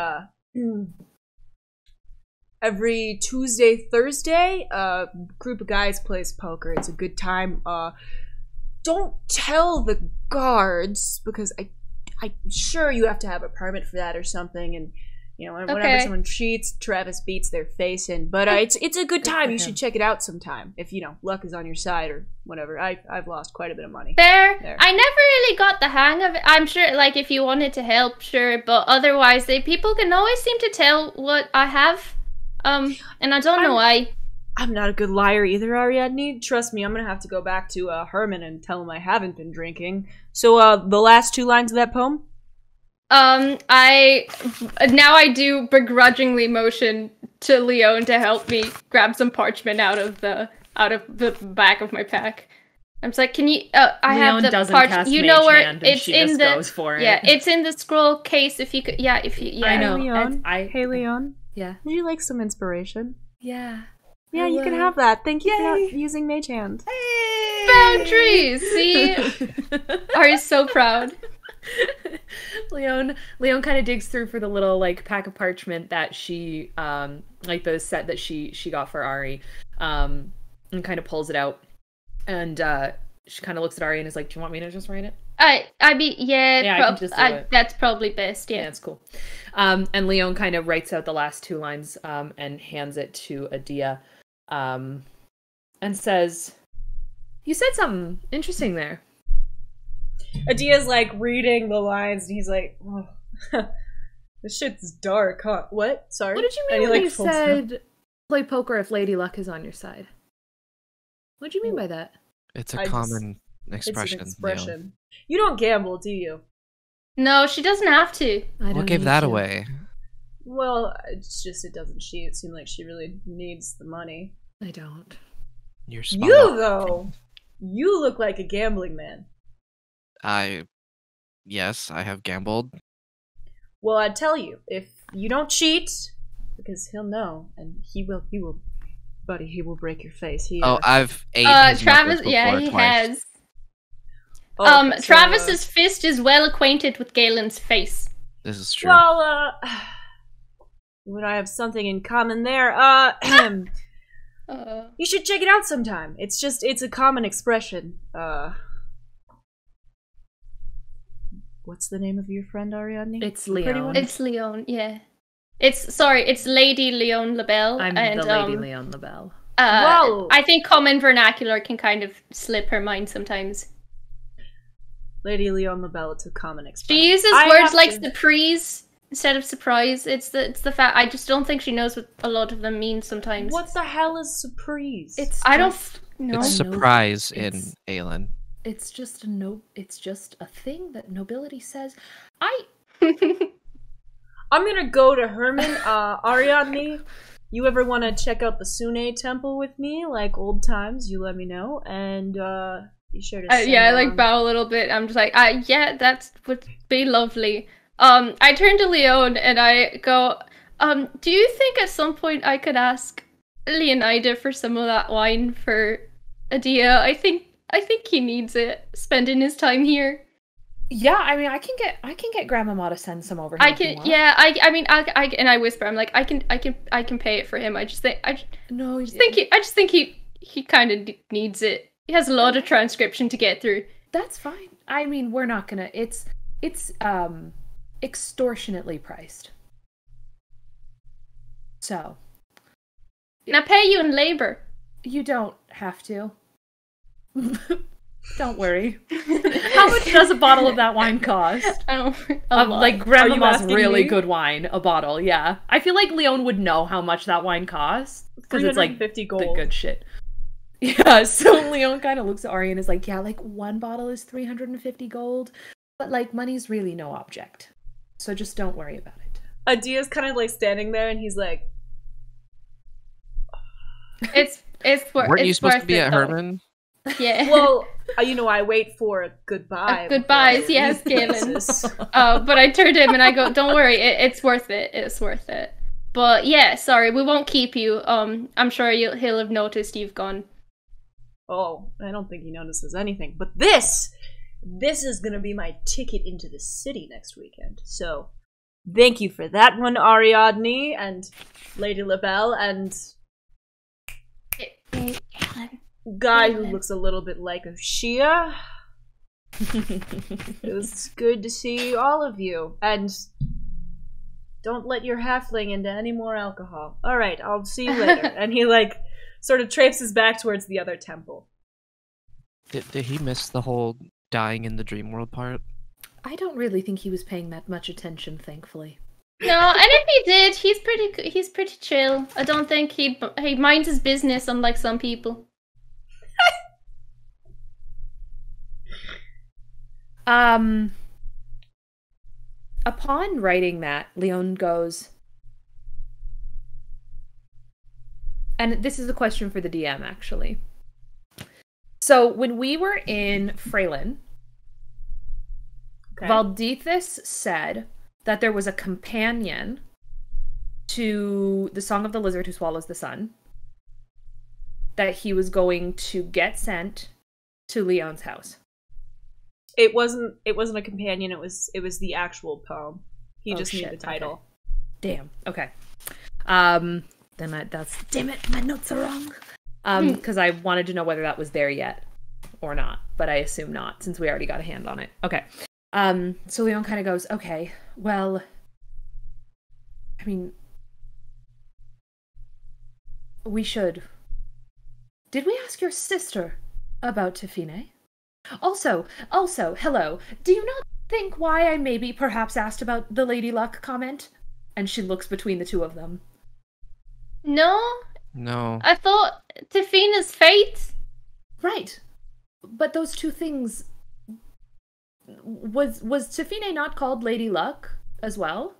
every Tuesday, Thursday, a group of guys plays poker. It's a good time. Don't tell the guards, because I'm sure you have to have a permit for that or something, and whenever someone cheats, Travis beats their face in. But it's a good time. You should check it out sometime if luck is on your side or whatever. I've lost quite a bit of money. There. I never really got the hang of it. I'm sure, like, if you wanted to help, sure, but otherwise, people can always seem to tell what I have. And I don't know why. I'm not a good liar either, Ariadne. Trust me, I'm gonna have to go back to Herman and tell him I haven't been drinking. So, the last 2 lines of that poem? I do begrudgingly motion to Leon to help me grab some parchment out of the back of my pack. I'm just like, can you? I have the parchment. You know where it's in the. Goes for it. Yeah, it's in the scroll case. If you could, I know. Leon. Hey, Leon. Yeah. Would you like some inspiration? Yeah. Yeah, you can have that. Thank you for using Mage Hand. Hey! Boundaries! See? Are you so proud? Leon kind of digs through for the little, like, pack of parchment that she, like, the set that she got for Ari, and kind of pulls it out. And, she kind of looks at Ari and is like, do you want me to just write it? I can just do it. That's probably best, yeah. Yeah, that's cool. And Leon kind of writes out the last 2 lines, and hands it to Adia, and says, you said something interesting there. Adia's like reading the lines and he's like, oh, this shit's dark, huh? What? Sorry? What did you mean when you said play poker if Lady Luck is on your side? What do you mean by that? It's a common expression. It's an expression. You don't gamble, do you? No, she doesn't have to. What gave that away? Well, it's just it seemed like she really needs the money. I don't. You're smart. Though, you look like a gambling man. Yes, I have gambled. Well, I tell you, if you don't cheat, because he'll know, and he will, buddy, he will break your face. I've ate Travis, he twice. has. Okay, Travis's fist is well acquainted with Galen's face. This is true. Well, would I have something in common there? You should check it out sometime. It's a common expression. What's the name of your friend, Ariadne? It's Leon. It's Leon, yeah. It's Lady Leon LaBelle. I'm the Lady Leon LaBelle. Whoa! I think common vernacular can kind of slip her mind sometimes. Lady Leon LaBelle, it's a common expression. She uses words like surprise instead of surprise. It's the fact. I just don't think she knows what a lot of them mean sometimes. What the hell is surprise? I don't know. It's surprise in Aelin. It's just a thing that nobility says. I'm gonna go to Herman. Ariadne, you ever want to check out the Sune Temple with me, like old times? You let me know, and be sure to. I like bow a little bit. I'm just like, yeah, that would be lovely. I turn to Leon and I go, do you think at some point I could ask Leonida for some of that wine for Adia? I think he needs it, spending his time here. Yeah, I mean, I can get Grandmama to send some over. I whisper, I'm like, I can pay it for him. I just think he kind of needs it. He has a lot of transcription to get through. That's fine. I mean, we're not gonna. It's extortionately priced. So. And I pay you in labor. You don't have to. Don't worry. How much does a bottle of that wine cost? I don't. Like Grandmama's really good wine, a bottle. Yeah, I feel like Leon would know how much that wine costs because it's like 50 gold. The good shit. Yeah, so Leon kind of looks at Ari and is like, yeah, like one bottle is 350 gold, but like money's really no object, so just don't worry about it. Adia's kind of like standing there, and he's like, It's worth. Weren't you supposed to be at Herman? Yeah. Well, I wait for a goodbye. Goodbyes, yes, Galen. But I turned to him and I go, "Don't worry, it's worth it. It's worth it." But yeah, sorry, we won't keep you. I'm sure he'll have noticed you've gone. Oh, I don't think he notices anything. But this is gonna be my ticket into the city next weekend. So, thank you for that one, Ariadne and Lady LaBelle and guy who looks a little bit like a Shia. It was good to see all of you. And don't let your halfling into any more alcohol. Alright, I'll see you later. And he, like, sort of traipses back towards the other temple. Did he miss the whole dying in the dream world part? I don't really think he was paying that much attention, thankfully. No, and if he did, he's pretty chill. I don't think he minds his business, unlike some people. Upon writing that, Leon goes, and this is a question for the DM, actually. So, when we were in Freylin, Valdethus said that there was a companion to the Song of the Lizard Who Swallows the Sun that he was going to get sent to Leon's house. It wasn't a companion, it was the actual poem. He just knew the title. Okay. Damn. Okay. Damn it, my notes are wrong. Because I wanted to know whether that was there yet or not, but I assume not, since we already got a hand on it. Okay. So Leon kind of goes, okay, well, I mean, we should. Did we ask your sister about Tefine? Also, hello, do you not think why I maybe perhaps asked about the Lady Luck comment? And she looks between the two of them. No. I thought Tifine's fate. Right. But those two things... Was Tefine not called Lady Luck as well?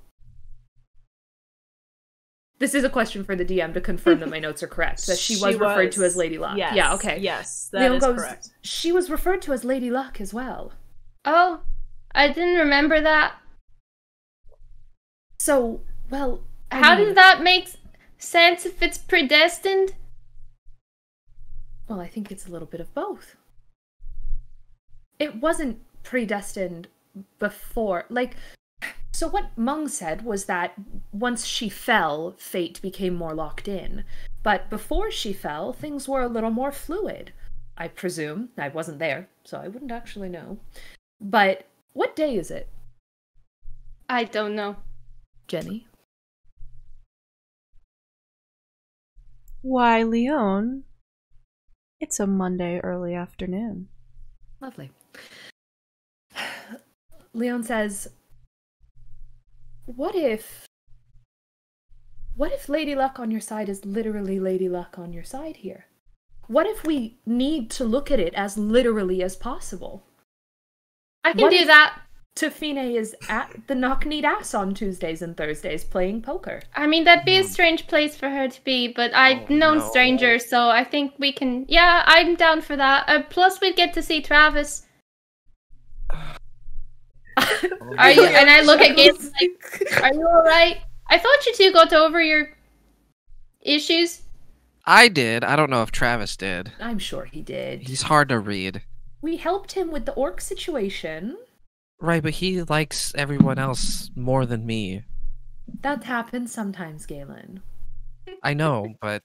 This is a question for the DM to confirm that my notes are correct. That she was referred to as Lady Luck. Yes. Yeah, okay. Yes, that is correct. She was referred to as Lady Luck as well. Oh, I didn't remember that. So, well... How does that make sense if it's predestined? Well, I think it's a little bit of both. It wasn't predestined before. Like... So what Mung said was that once she fell, fate became more locked in. But before she fell, things were a little more fluid. I presume. I wasn't there, so I wouldn't actually know. But what day is it? I don't know. Jenny? Why, Leon, it's a Monday early afternoon. Lovely. Leon says... What if Lady Luck on your side is literally Lady Luck on your side here? What if we need to look at it as literally as possible? I can do that. Tefine is at the Knockneed Ass on Tuesdays and Thursdays playing poker. I mean, that'd be a strange place for her to be, but I've known strangers, so I think we can... Yeah, I'm down for that. Plus, we'd get to see Travis. Are you? And I look at Gabe like, are you alright? I thought you two got over your issues. I did. I don't know if Travis did. I'm sure he did. He's hard to read. We helped him with the orc situation. Right, but he likes everyone else more than me. That happens sometimes, Galen. I know, but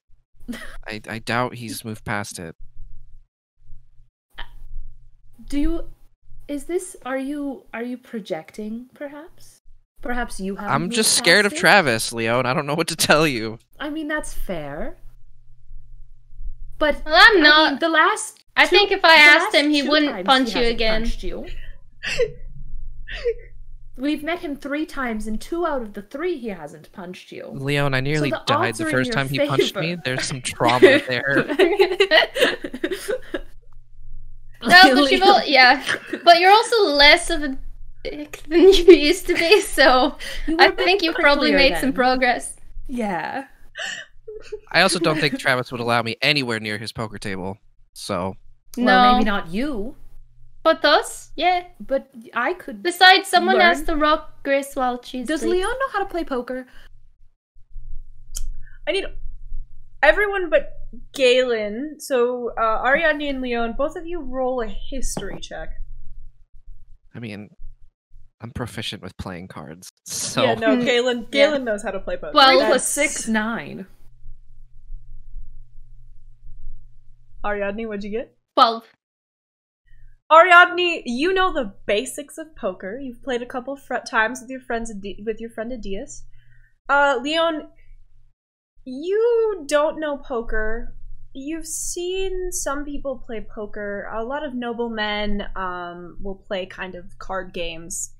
I doubt he's moved past it. Are you projecting, perhaps? Perhaps you have. I'm just scared of Travis, Leon. I don't know what to tell you. I mean, that's fair. But well, I'm not. I mean, the last I think if I asked him, he wouldn't punch you again. We've met him 3 times, and 2 out of the 3 he hasn't punched you. Leon, I nearly died the first time he punched me. There's some trauma there. No, but but you're also less of a dick than you used to be, so I think you probably made some progress. Yeah. I also don't think Travis would allow me anywhere near his poker table, so... Well, maybe not you. But us? Yeah. But I could. Besides, someone has to rock Grace while she's Does Leon know how to play poker? I need everyone but Galen. So, Ariadne and Leon, both of you roll a history check. I mean, I'm proficient with playing cards, so... Yeah, no, Galen knows how to play poker. 12 plus 6, 9. Ariadne, what'd you get? 12. Ariadne, you know the basics of poker. You've played a couple times with your friend Adias. Leon, you don't know poker. You've seen some people play poker. A lot of noblemen will play kind of card games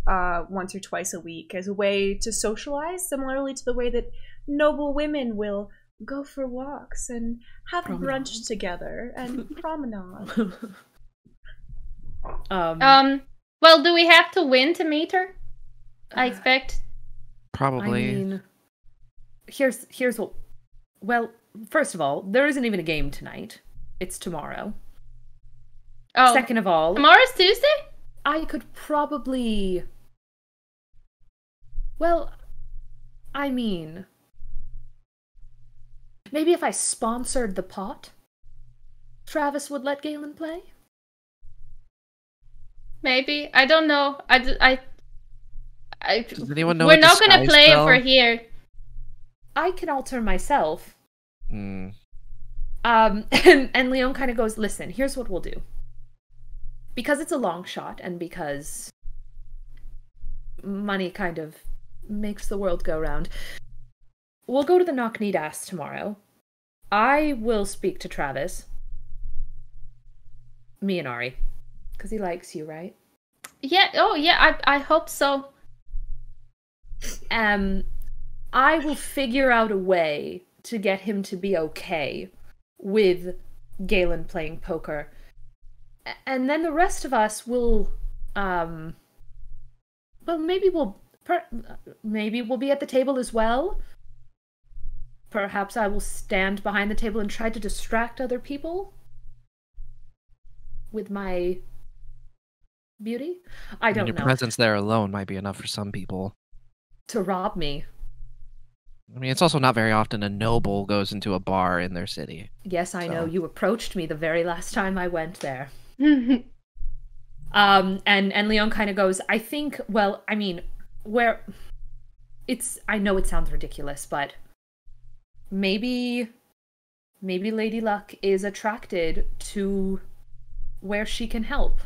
once or twice a week as a way to socialize, similarly to the way that noble women will go for walks and have brunch together and promenade. Well, do we have to win to meet her? I expect. Probably. I mean, here's what. Well, first of all, there isn't even a game tonight. It's tomorrow. Oh. Second of all, tomorrow's Tuesday? I could probably. Well, I mean, maybe if I sponsored the pot, Travis would let Galen play. Maybe. I don't know. Does anyone know we're not going to play if we're here. I can alter myself. Mm. And Leon kind of goes, listen, here's what we'll do. Because it's a long shot, and because money kind of makes the world go round, we'll go to the Knock-Kneed-Ass tomorrow. I will speak to Travis. Me and Ari. Because he likes you, right? Yeah, oh yeah, I hope so. I will figure out a way to get him to be okay with Galen playing poker. And then the rest of us will, well, maybe we'll be at the table as well. Perhaps I will stand behind the table and try to distract other people with my beauty? I don't know. Your presence there alone might be enough for some people. To rob me. I mean, it's also not very often a noble goes into a bar in their city. Yes, I know. You approached me the very last time I went there. And Leon kind of goes, I think, well, I mean, I know it sounds ridiculous, but maybe Lady Luck is attracted to where she can help.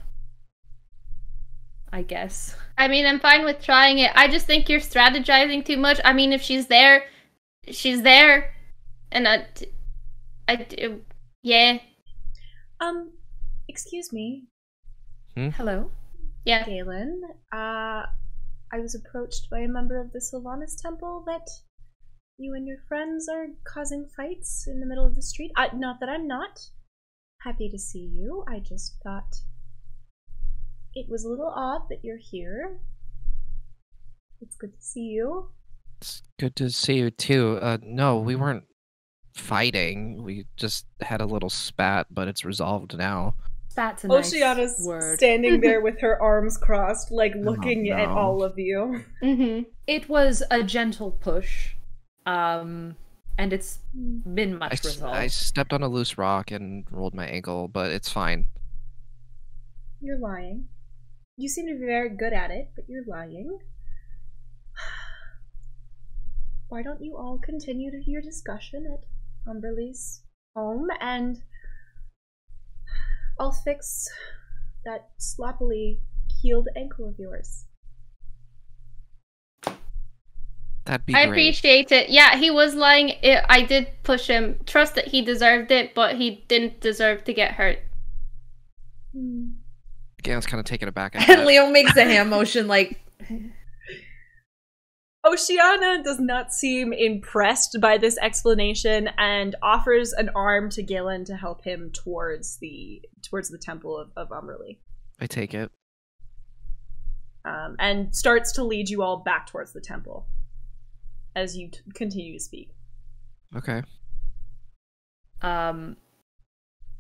I guess. I mean, I'm fine with trying it. I just think you're strategizing too much. I mean, if she's there, she's there. And yeah. Excuse me. Hello? Yeah. Galen, I was approached by a member of the Sylvanas Temple that you and your friends are causing fights in the middle of the street. Not that I'm not happy to see you. I just thought it was a little odd that you're here. It's good to see you. It's good to see you too. No, we weren't fighting. We just had a little spat, but it's resolved now. Spat's a nice Oceana's word. Standing there with her arms crossed, like looking at all of you. Mm-hmm. It was a gentle push, and it's been much resolved. I stepped on a loose rock and rolled my ankle, but it's fine. You're lying. You seem to be very good at it, but you're lying. Why don't you all continue your discussion at Umberlee's home, and I'll fix that sloppily healed ankle of yours. That'd be I great. appreciate it. Yeah, he was lying. I did push him. Trust that he deserved it, but he didn't deserve to get hurt. Galen's kind of taken aback. And Leo makes a hand motion like... Oceana does not seem impressed by this explanation and offers an arm to Galen to help him towards the temple of Umberlee. I take it. And starts to lead you all back towards the temple as you continue to speak. Okay. Then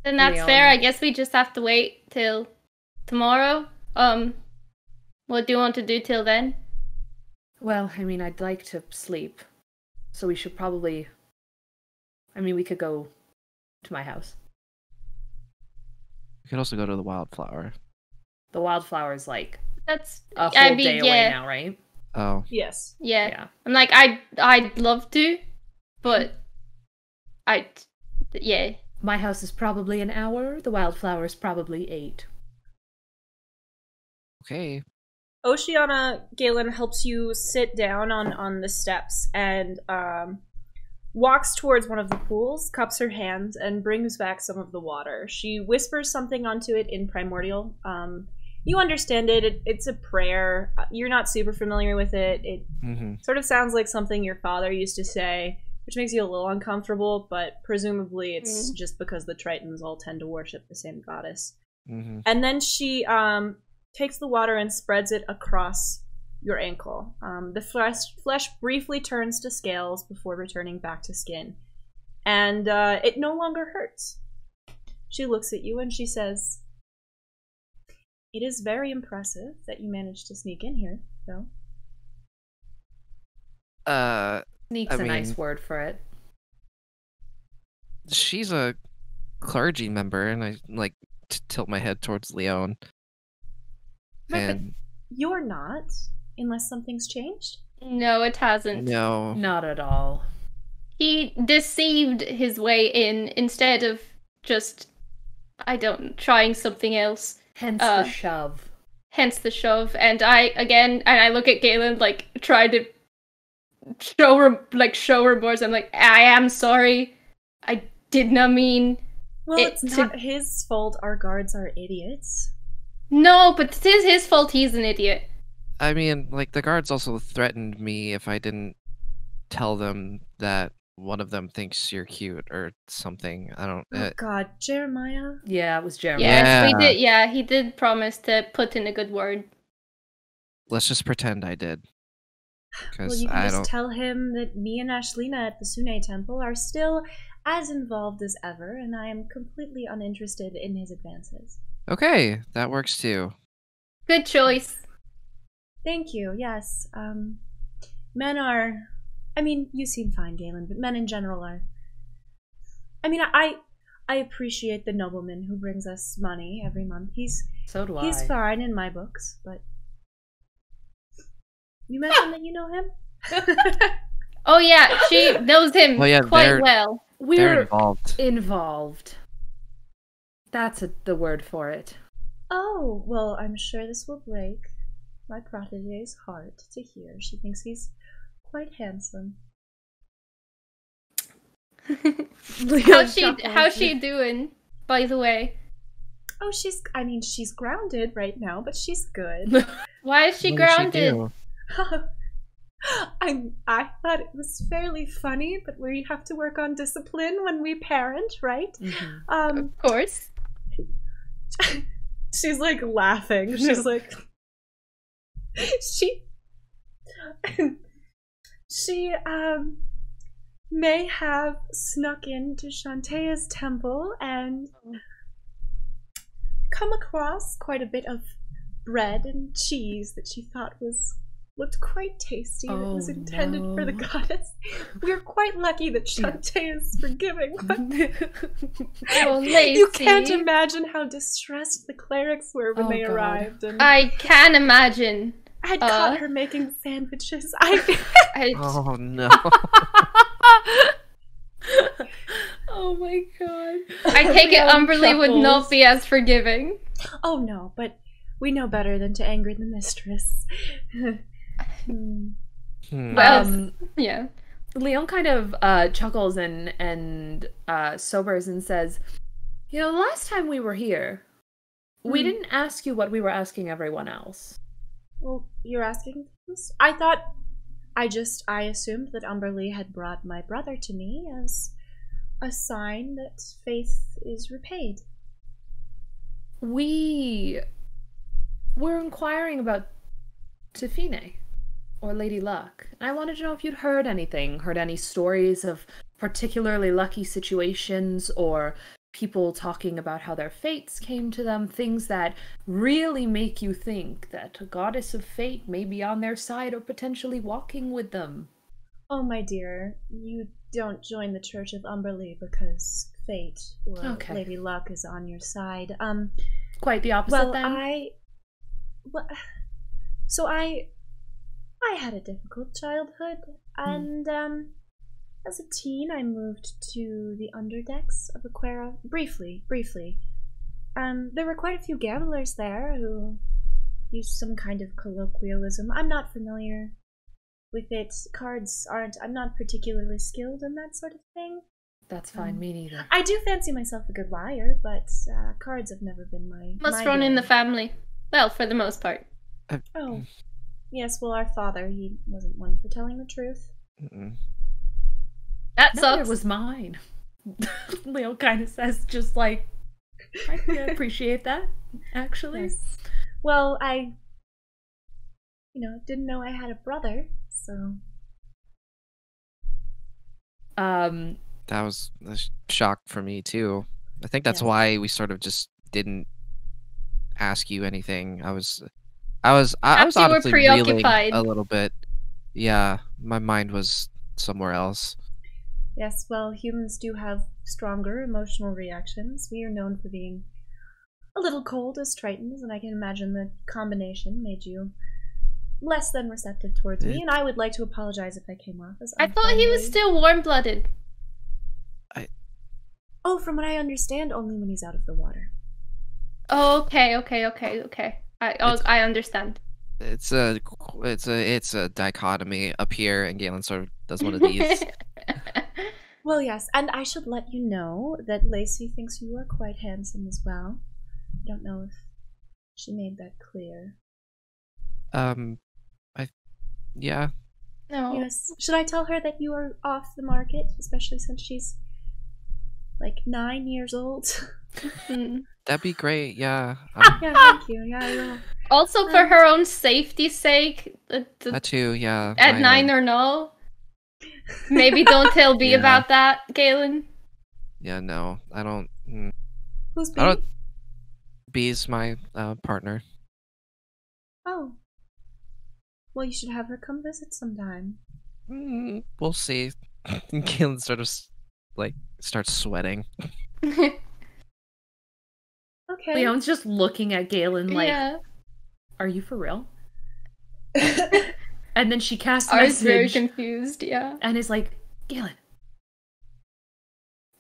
that's Leon. fair. I guess we just have to wait till tomorrow. What do you want to do till then? Well, I mean, I'd like to sleep. So we should probably... I mean, we could go to my house. We could also go to the Wildflower. The Wildflower's like That's a whole day away now, right? Oh. Yes. Yeah. I'm like, I'd love to, but yeah. My house is probably an hour. The Wildflower's probably 8. Okay. Oceana, Galen helps you sit down on the steps and walks towards one of the pools, cups her hands, and brings back some of the water. She whispers something onto it in Primordial. You understand it. It's a prayer. You're not super familiar with it. It sort of sounds like something your father used to say, which makes you a little uncomfortable, but presumably it's just because the Tritons all tend to worship the same goddess. And then she takes the water and spreads it across your ankle. The flesh briefly turns to scales before returning back to skin. And it no longer hurts. She looks at you and she says, "It is very impressive that you managed to sneak in here, though." Sneak's a nice word for it. She's a clergy member, and I like tilt my head towards Leon. But you're not, unless something's changed. No, it hasn't. No. Not at all. He deceived his way in instead of just, trying something else. Hence the shove. Hence the shove. And I look at Galen, like, try to show remorse. I'm like, I am sorry. I did not mean... Well, it's not his fault our guards are idiots. No, but it is his fault he's an idiot. I mean, like, the guards also threatened me if I didn't tell them that one of them thinks you're cute or something. I don't... Oh god, Jeremiah? Yeah, it was Jeremiah. Yes, we did. Yeah, he did promise to put in a good word. Let's just pretend I did. Well, you can just tell him that me and Ashlina at the Sune Temple are still as involved as ever, and I am completely uninterested in his advances. Okay, that works too. Good choice. Thank you, yes. Men are... I mean, you seem fine, Galen, but men in general are... I mean, I appreciate the nobleman who brings us money every month. So do I. He's fine in my books, but... You mentioned that you know him? Oh yeah, she knows him quite well. They're We're involved. That's the word for it. Oh, well, I'm sure this will break my protege's heart to hear. She thinks he's quite handsome. How's she doing, by the way? Oh, she's grounded right now, but she's good. Why is she grounded? I thought it was fairly funny, but we have to work on discipline when we parent, right? Of course. She's like laughing. She's like she may have snuck into Shantaea's temple and come across quite a bit of bread and cheese that she thought looked quite tasty. That was intended for the goddess. We're quite lucky that Shantae is forgiving. Oh, Lacey. You can't imagine how distressed the clerics were when they arrived. And I can imagine. I'd caught her making sandwiches. Oh no. Oh my god. I take it Umberlee would not be as forgiving. Oh no, but we know better than to anger the mistress. Well, yeah. Leon kind of chuckles and sobers and says, "You know, the last time we were here, we didn't ask you what we were asking everyone else." Well, you're asking this? I assumed that Umberlee had brought my brother to me as a sign that faith is repaid. We were inquiring about Tefine, or Lady Luck. And I wanted to know if you'd heard anything, heard any stories of particularly lucky situations, or people talking about how their fates came to them, things that really make you think that a goddess of fate may be on their side or potentially walking with them. Oh, my dear, you don't join the Church of Umberlee because fate or Lady Luck is on your side. Quite the opposite, then? So I had a difficult childhood, and as a teen I moved to the underdecks of Aquera briefly. There were quite a few gamblers there who used some kind of colloquialism. I'm not familiar with it. I'm not particularly skilled in that sort of thing. That's fine, me neither. I do fancy myself a good liar, but cards have never been my... Must run in the family. Well, for the most part. Oh. Yes, well, our father, he wasn't one for telling the truth. That sucks. It was mine. Leo kind of says, just like, I can appreciate that, actually. Yes. Well, I, didn't know I had a brother, so... That was a shock for me, too. I think that's why we sort of just didn't ask you anything. I was honestly reeling a little bit. Yeah, my mind was somewhere else. Yes, well, humans do have stronger emotional reactions. We are known for being a little cold as Tritons, and I can imagine the combination made you less than receptive towards me, and I would like to apologize if I came off as unfriendly. I thought he was still warm-blooded. Oh, from what I understand, only when he's out of the water. Oh, okay. I understand. It's a dichotomy up here, and Galen sort of does one of these. Well, yes, and I should let you know that Lacey thinks you are quite handsome as well. I don't know if she made that clear. Yeah. No. Yes. Should I tell her that you are off the market, especially since she's like 9 years old? That'd be great. Yeah. Yeah, thank you. Yeah, I will. Also, for her own safety's sake, that too. Yeah. At 9 or no. Maybe don't tell B about that, Galen. Yeah, no, I don't. Who's B? B's my partner. Oh. Well, you should have her come visit sometime. We'll see. Galen sort of starts sweating. Okay. Leon's just looking at Galen like, are you for real? And then she casts a message. I was very confused, yeah. And is like, Galen,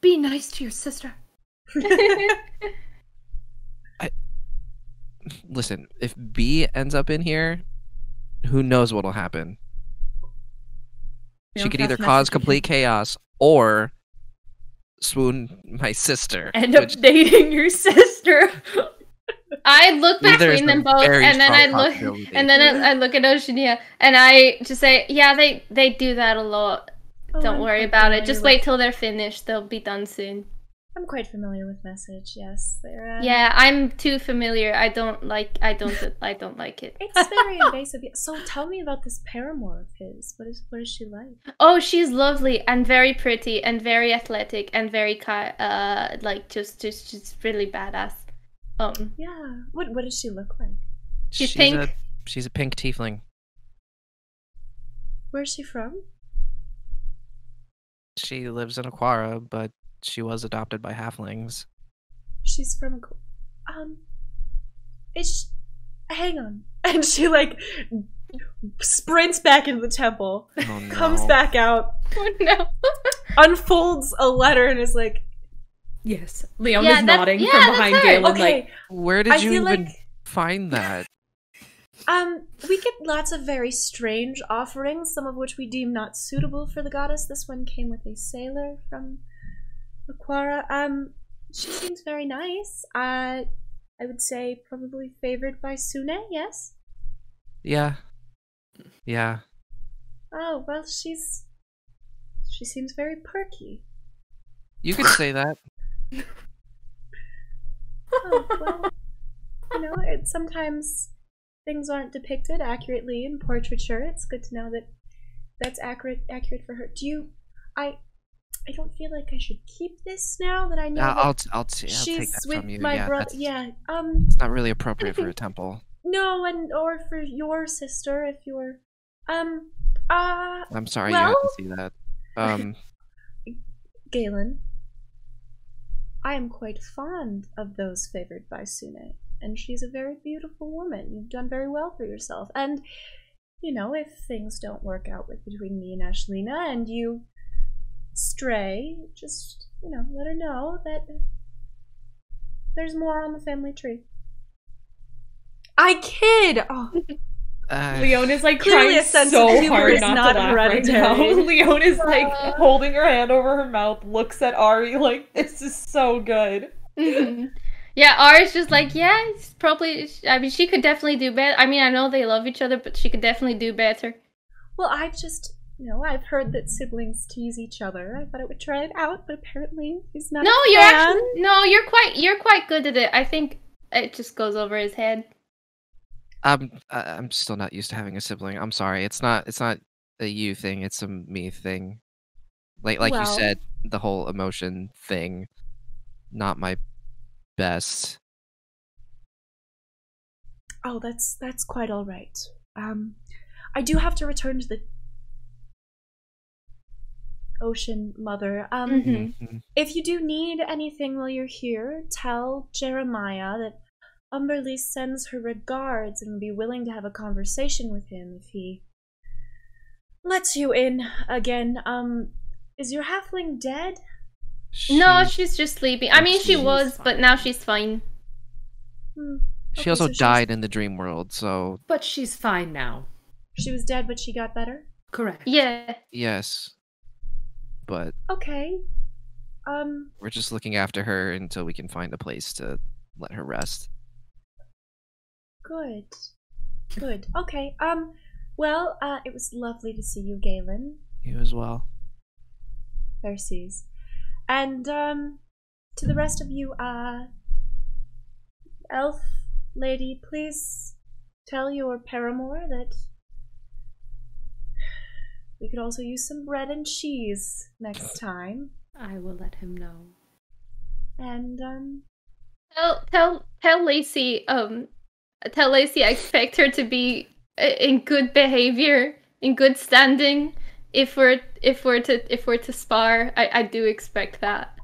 be nice to your sister. Listen, if B ends up in here, who knows what'll happen? She could either cause complete chaos or swoon my sister. End up dating your sister. I look between them both, and then I look at Oceania, and I just say, yeah, they do that a lot. Don't worry about it. Just wait till they're finished. They'll be done soon. I'm quite familiar with Message. Yes, they're. Yeah, I'm too familiar. I don't like it. It's very invasive. So tell me about this paramour of his. What is she like? Oh, she's lovely and very pretty and very athletic and very just really badass. Yeah. What does she look like? She's pink. She's a pink tiefling. Where's she from? She lives in Aquara, but she was adopted by halflings. She's from hang on. And she sprints back into the temple. Oh, no. Comes back out. Oh no. Unfolds a letter and is like, yes. Leon is nodding from behind Galen. Okay. Where did you even find that? We get lots of very strange offerings, some of which we deem not suitable for the goddess. This one came with a sailor from Aquara. She seems very nice. I would say probably favored by Sune, yes? Yeah. Yeah. Oh, well, she seems very perky. You could say that. Oh, well, you know, sometimes things aren't depicted accurately in portraiture. It's good to know that that's accurate for her. I don't feel like I should keep this now that I know I'll take she's that with from you. my Yeah, brother. that's- Yeah, It's not really appropriate for a temple. no, or for your sister if you're, I'm sorry well, you have to see that. Galen, I am quite fond of those favored by Sune, and she's a very beautiful woman. You've done very well for yourself, and, you know, if things don't work out between me and Ashlina, and you stray, just, you know, let her know that there's more on the family tree. I kid! Oh. Leon is like Clearly trying a sense so of humor hard is not not to laugh right hereditary. now. Leon is like holding her hand over her mouth, looks at Ari like, this is so good. Yeah, Ari's just like, yeah, it's probably. I mean, she could definitely do better. I mean, I know they love each other, but she could definitely do better. Well, I've just, you know, I've heard that siblings tease each other. I thought I would try it out, but apparently he's not. No, a you're fan. actually no, you're quite good at it. I think it just goes over his head. I'm still not used to having a sibling. I'm sorry. It's not a you thing. It's a me thing. Like you Well- said, the whole emotion thing. Not my best. Oh, that's quite all right. I do have to return to the ocean, Mother. Mhm. If you do need anything while you're here, tell Jeremiah that Umberly sends her regards and would be willing to have a conversation with him if he lets you in again. Is your halfling dead? No, she's just sleeping. I mean, she She's was, but now she's fine. She Okay, also so died in the dream world, so But she's fine now. She was dead, but she got better? Correct. Yeah. yes. But Okay. we're just looking after her until we can find a place to let her rest. Good. Good. Okay. Well, it was lovely to see you, Galen. You as well. Perseus. And, to the rest of you, elf lady, please tell your paramour that we could also use some bread and cheese next time. I will let him know. And, Tell Lacey. Tell Lacey I expect her to be in good behavior, in good standing. If we're to spar, I do expect that.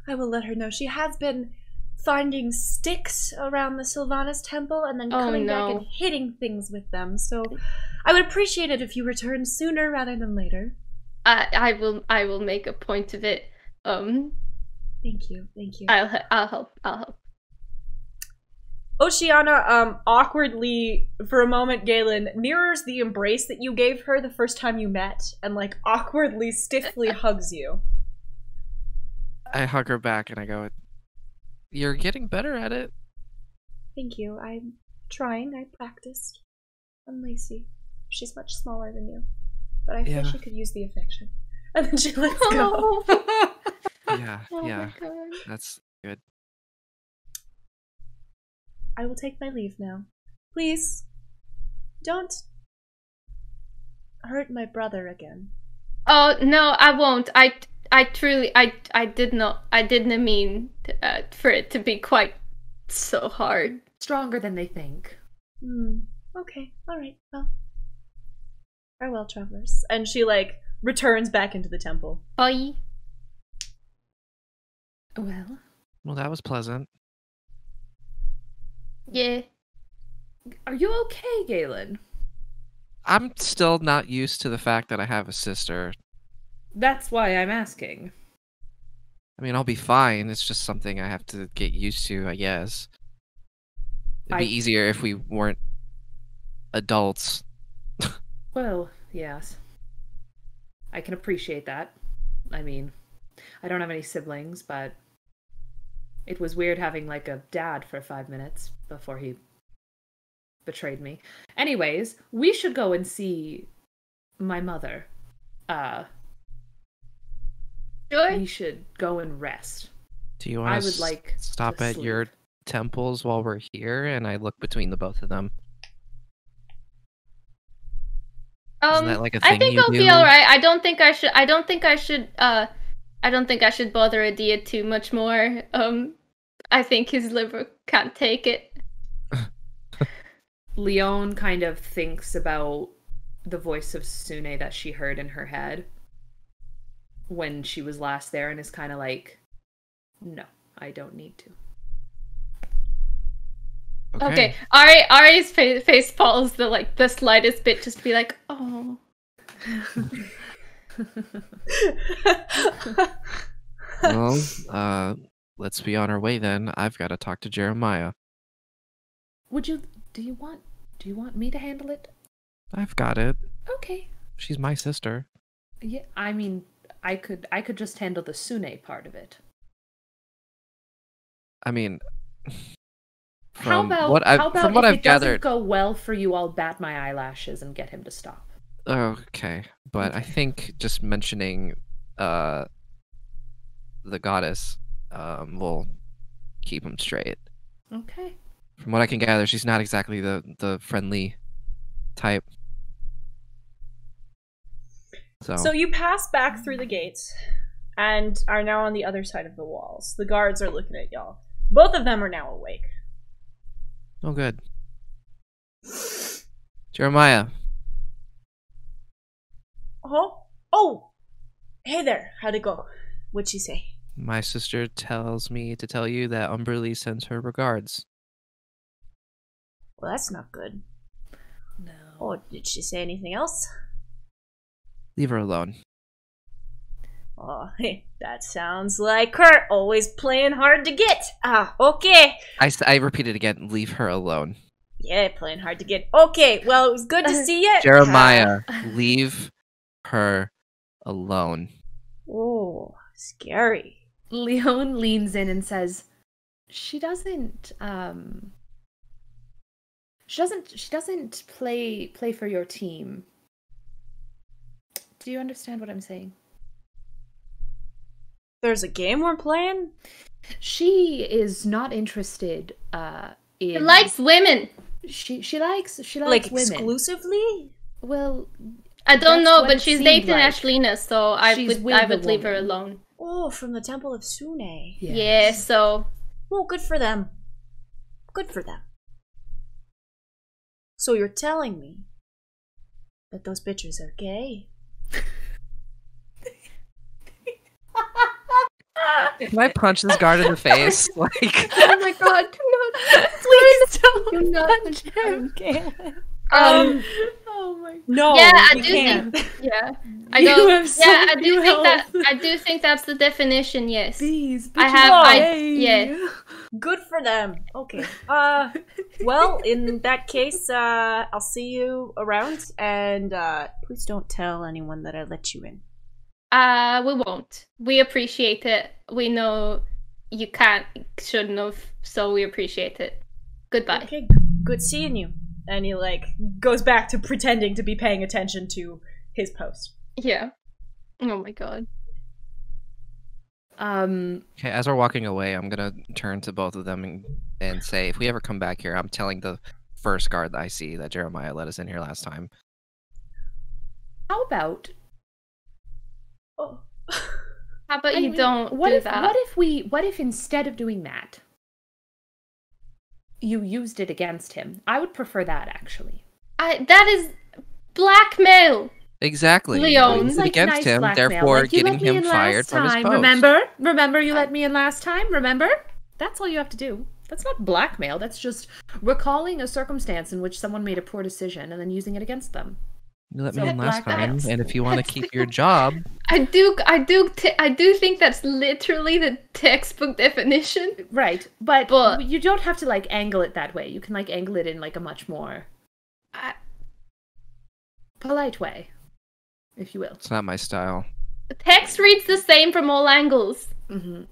I will let her know. She has been finding sticks around the Sylvanas temple and then coming back and hitting things with them. So I would appreciate it if you returned sooner rather than later. I will make a point of it. Thank you. I'll help. Oceana, awkwardly, for a moment, Galen, mirrors the embrace that you gave her the first time you met, and, like, awkwardly, stiffly hugs you. I hug her back and I go, "You're getting better at it." Thank you. I'm trying. I practiced. I'm Lacey. She's much smaller than you. But I feel she could use the affection. And then she lets go. Yeah, Oh yeah. my God. That's good. I will take my leave now. Please, don't hurt my brother again. Oh no, I won't. I truly, I didn't mean for it to be quite so hard. Stronger than they think. Okay, alright, well. Farewell, travelers. And she, like, returns back into the temple. Bye. Well, that was pleasant. Yeah. Are you okay, Galen? I'm still not used to the fact that I have a sister. That's why I'm asking. I mean, I'll be fine. It's just something I have to get used to, I guess. It'd be easier if we weren't adults. Well, yes. I can appreciate that. I mean, I don't have any siblings, but it was weird having, like, a dad for 5 minutes before he betrayed me. Anyways, we should go and see my mother. Sure. We should go and rest. Do you want to stop at your temples while we're here? And I look between the both of them. Isn't that like a thing I think I'll be alright. I don't think I should bother Adia too much more. I think his liver can't take it. Leon kind of thinks about the voice of Sune that she heard in her head when she was last there and is kind of like, no, I don't need to. Okay. Ari's face falls the slightest bit, just to be like, oh. Well, let's be on our way then. I've got to talk to Jeremiah. Do you want me to handle it? I've got it. Okay. She's my sister. Yeah, I mean, I could just handle the Sune part of it. I mean, how about what I've gathered, doesn't go well for you, I'll bat my eyelashes and get him to stop. Okay, but I think just mentioning the goddess will keep him straight. Okay. From what I can gather, she's not exactly the friendly type. So you pass back through the gates and are now on the other side of the walls. The guards are looking at y'all. Both of them are now awake. Oh, good. Jeremiah. Oh! Hey there. How'd it go? What'd she say? My sister tells me to tell you that Umberlee sends her regards. Well, that's not good. No. Oh, did she say anything else? Leave her alone. Oh, hey, that sounds like her. Always playing hard to get. Ah, okay. I repeat it again. Leave her alone. Yeah, playing hard to get. Okay, well, it was good to see you. Jeremiah, leave her alone. Oh, scary. Leon leans in and says, she doesn't play for your team. Do you understand what I'm saying? There's a game we're playing? She is not interested in... She likes women. She likes like women. Exclusively? Well, I don't know, but she's dating Ashlina, so I would leave her alone. Oh, from the Temple of Sune. Yes. Yeah, so... Well, good for them. Good for them. So you're telling me that those bitches are gay? Can I punch this guard in the face? Like, oh my god, please don't punch him. Oh my god. No, yeah, I do can't. think. Yeah, I know. Yeah, I do think that. I do think that's the definition. Yes. These yeah. Good for them. Okay. Well, in that case, I'll see you around, and please don't tell anyone that I let you in. We won't. We appreciate it. We know you shouldn't have, so we appreciate it. Goodbye. Okay, good seeing you. And he, goes back to pretending to be paying attention to his post. Yeah. Oh my god. Okay, as we're walking away, I'm gonna turn to both of them and say, if we ever come back here, I'm telling the first guard that I see that Jeremiah let us in here last time. How about... Oh. How about you don't do that? What if instead of doing that, you used it against him? I would prefer that, actually. That is blackmail. Exactly. Leon. Used it against him, blackmail. Therefore getting him fired from his post. Remember you let me in last time? Remember? That's all you have to do. That's not blackmail. That's just recalling a circumstance in which someone made a poor decision and then using it against them. You let me in last time, and if you want to keep your job... I do think that's literally the textbook definition. Right, but you don't have to, angle it that way. You can, angle it in, a much more... polite way, if you will. It's not my style. The text reads the same from all angles. I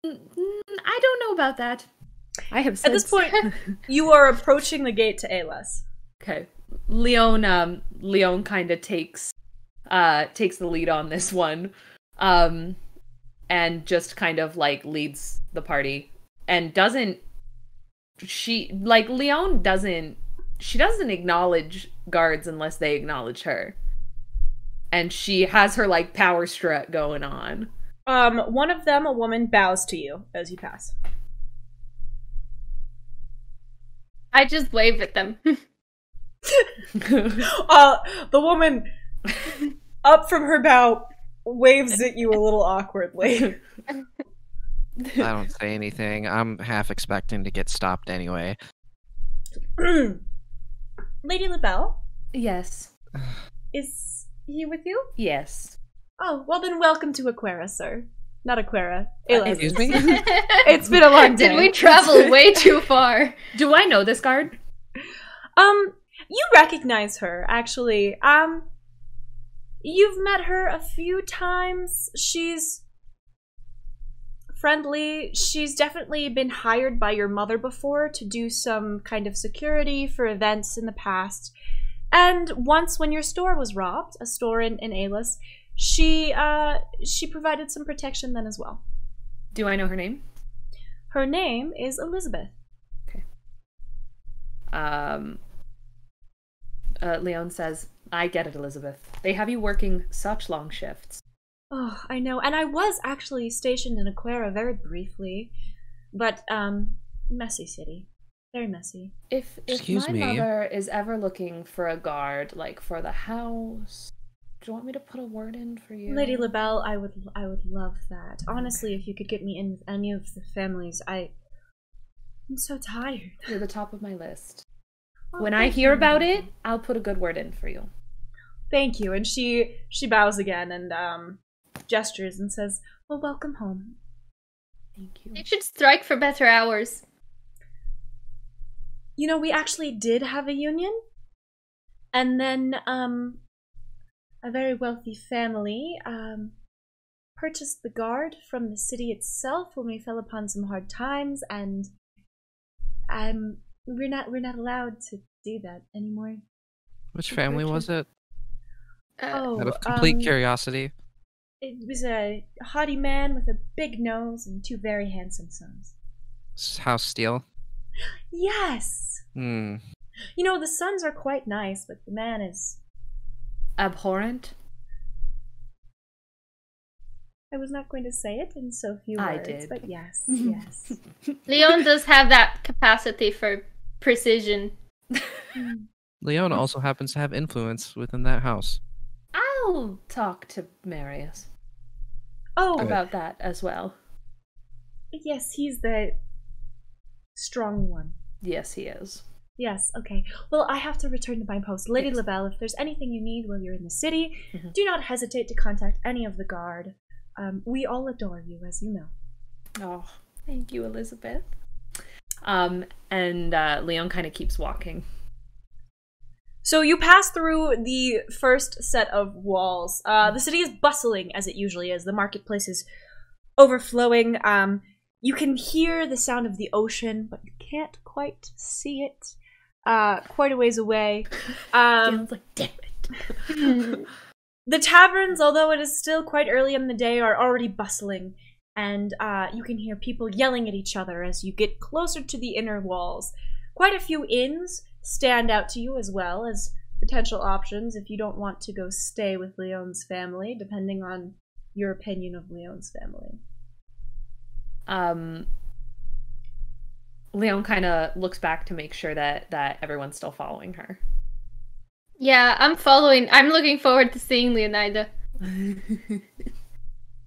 don't know about that. I have said At this point, you are approaching the gate to Alas. Okay. Leon kind of takes the lead on this one. And just kind of like leads the party and doesn't acknowledge guards unless they acknowledge her. And she has her like power strut going on. One of them, a woman, bows to you as you pass. I just wave at them. The woman, up from her bow, waves at you a little awkwardly. I don't say anything. I'm half expecting to get stopped anyway. Lady LaBelle? Yes. Is he with you? Yes. Oh, well then welcome to Aquera, sir. Not Aquera. Alas. Excuse me? It's been a long day. Did we travel way too far? Do I know this guard? You recognize her, actually. You've met her a few times. She's friendly. She's definitely been hired by your mother before to do some kind of security for events in the past. And once when your store was robbed, a store in Alas, she provided some protection then as well. Do I know her name? Her name is Elizabeth. Okay. Leon says, I get it, Elizabeth. They have you working such long shifts. Oh, I know. And I was actually stationed in Aquera very briefly. But, messy city. Very messy. If my mother is ever looking for a guard, like, for the house, do you want me to put a word in for you? Lady LaBelle, I would love that. Honestly, if you could get me in with any of the families, I'm so tired. You're the top of my list. Oh, when I hear about it, I'll put a good word in for you. Thank you. And she bows again and gestures and says, well, welcome home. Thank you. They should strike for better hours. You know, we actually did have a union. And then a very wealthy family purchased the guard from the city itself when we fell upon some hard times, and we're not allowed to do that anymore. Which family was it? Out of complete curiosity. It was a haughty man with a big nose and two very handsome sons. House Steele? Yes! Hmm. You know, the sons are quite nice, but the man is... abhorrent? I was not going to say it in so few words, I did. But yes, yes. Leon does have that capacity for precision. Leon also happens to have influence within that house. I'll talk to Marius about that as well. Yes, he's the strong one. Yes, he is. Yes, okay. Well, I have to return to my post. Lady Yes. LaBelle, if there's anything you need while you're in the city, do not hesitate to contact any of the guard. We all adore you, as you know. Oh, thank you, Elizabeth. And Leon kind of keeps walking. So you pass through the first set of walls. The city is bustling, as it usually is. The marketplace is overflowing. You can hear the sound of the ocean, but you can't quite see it. Quite a ways away. Feels like, damn it. The taverns, although it is still quite early in the day, are already bustling. And you can hear people yelling at each other as you get closer to the inner walls. Quite a few inns stand out to you as well as potential options if you don't want to go stay with Leon's family, depending on your opinion of Leon's family. Leon kind of looks back to make sure that everyone's still following her. Yeah, I'm following. I'm looking forward to seeing Leonida.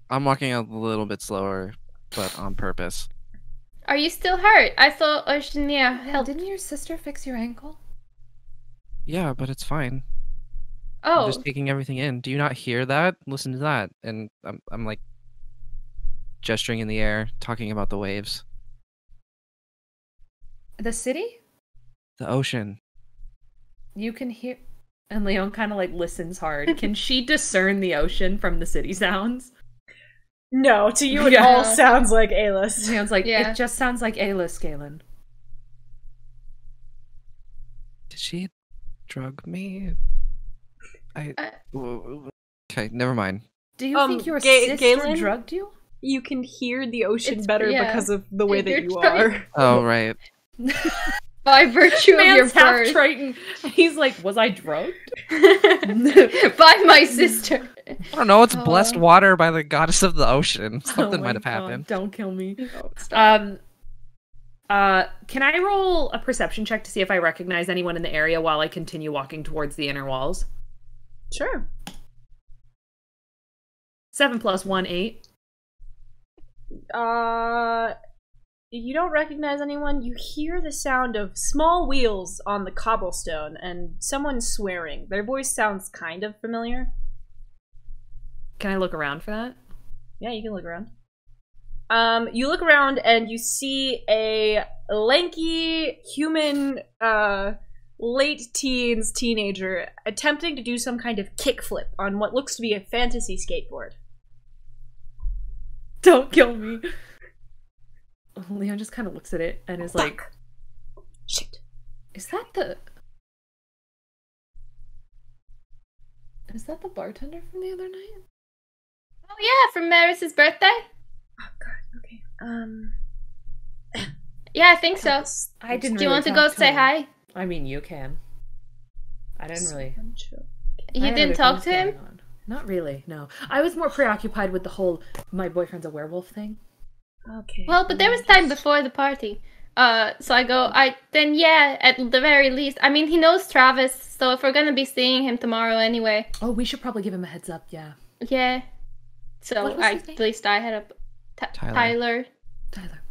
I'm walking a little bit slower, but on purpose. Are you still hurt? I thought Oceania helped. Didn't your sister fix your ankle? Yeah, but it's fine. Oh. I'm just taking everything in. Do you not hear that? Listen to that. And I'm like gesturing in the air, talking about the waves. The city? The ocean. You can hear... And Leon kind of, like, listens hard. Can she discern the ocean from the city sounds? No, to you it all sounds like Alis. Leon's like, it just sounds like Alis, Galen. Did she drug me? Okay, never mind. Do you think your sister Galen, drugged you? You can hear the ocean better because of the way that you are. Oh, right. By virtue of your birth. Triton. He's like, was I drugged? By my sister. I don't know, it's blessed water by the goddess of the ocean. Something might have happened. Don't kill me. Can I roll a perception check to see if I recognize anyone in the area while I continue walking towards the inner walls? Sure. 7 + 1, 8. You don't recognize anyone. You hear the sound of small wheels on the cobblestone and someone swearing. Their voice sounds kind of familiar. Can I look around for that? Yeah, you can look around. You look around and you see a lanky human, late teens teenager attempting to do some kind of kickflip on what looks to be a fantasy skateboard. Don't kill me. Leon just kind of looks at it and is like, shit. Is that the bartender from the other night? Oh yeah, from Maris's birthday? Oh god, okay. Yeah, I think so. I didn't. Do you want to go say hi? I mean, you can. I didn't really. You didn't talk to him? Not really, no. I was more preoccupied with the whole my boyfriend's a werewolf thing. Okay. Well, but there was time before the party. So I go, then yeah, at the very least. I mean, he knows Travis, so if we're gonna be seeing him tomorrow anyway. Oh, we should probably give him a heads up, yeah. Yeah. So at least I had a Tyler. Tyler.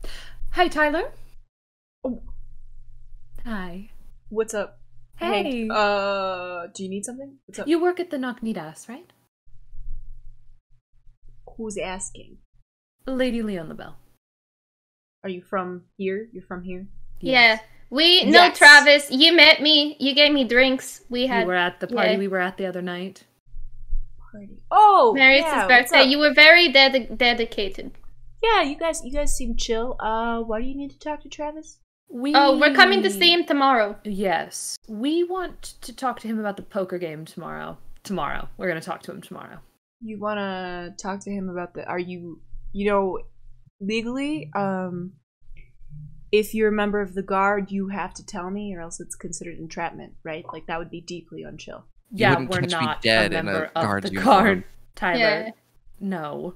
Hi, Tyler. Oh. Hi. What's up? Hey. Do you need something? What's up? You work at the Knock-Kneed-Ass, right? Who's asking? Lady Leon the Bell. Are you from here? You're from here? Yes. Yeah. We know Travis. You met me. You gave me drinks. We were at the party we were at the other night. Party. Oh! Mary's birthday. You were very dedicated. Yeah, you guys seem chill. Why do you need to talk to Travis? We're coming to see him tomorrow. Yes. We want to talk to him about the poker game tomorrow. We're going to talk to him tomorrow. You want to talk to him about legally, if you're a member of the guard, you have to tell me or else it's considered entrapment, right? Like, that would be deeply unchill. Yeah, we're not a member of the guard, Tyler. Yeah. No.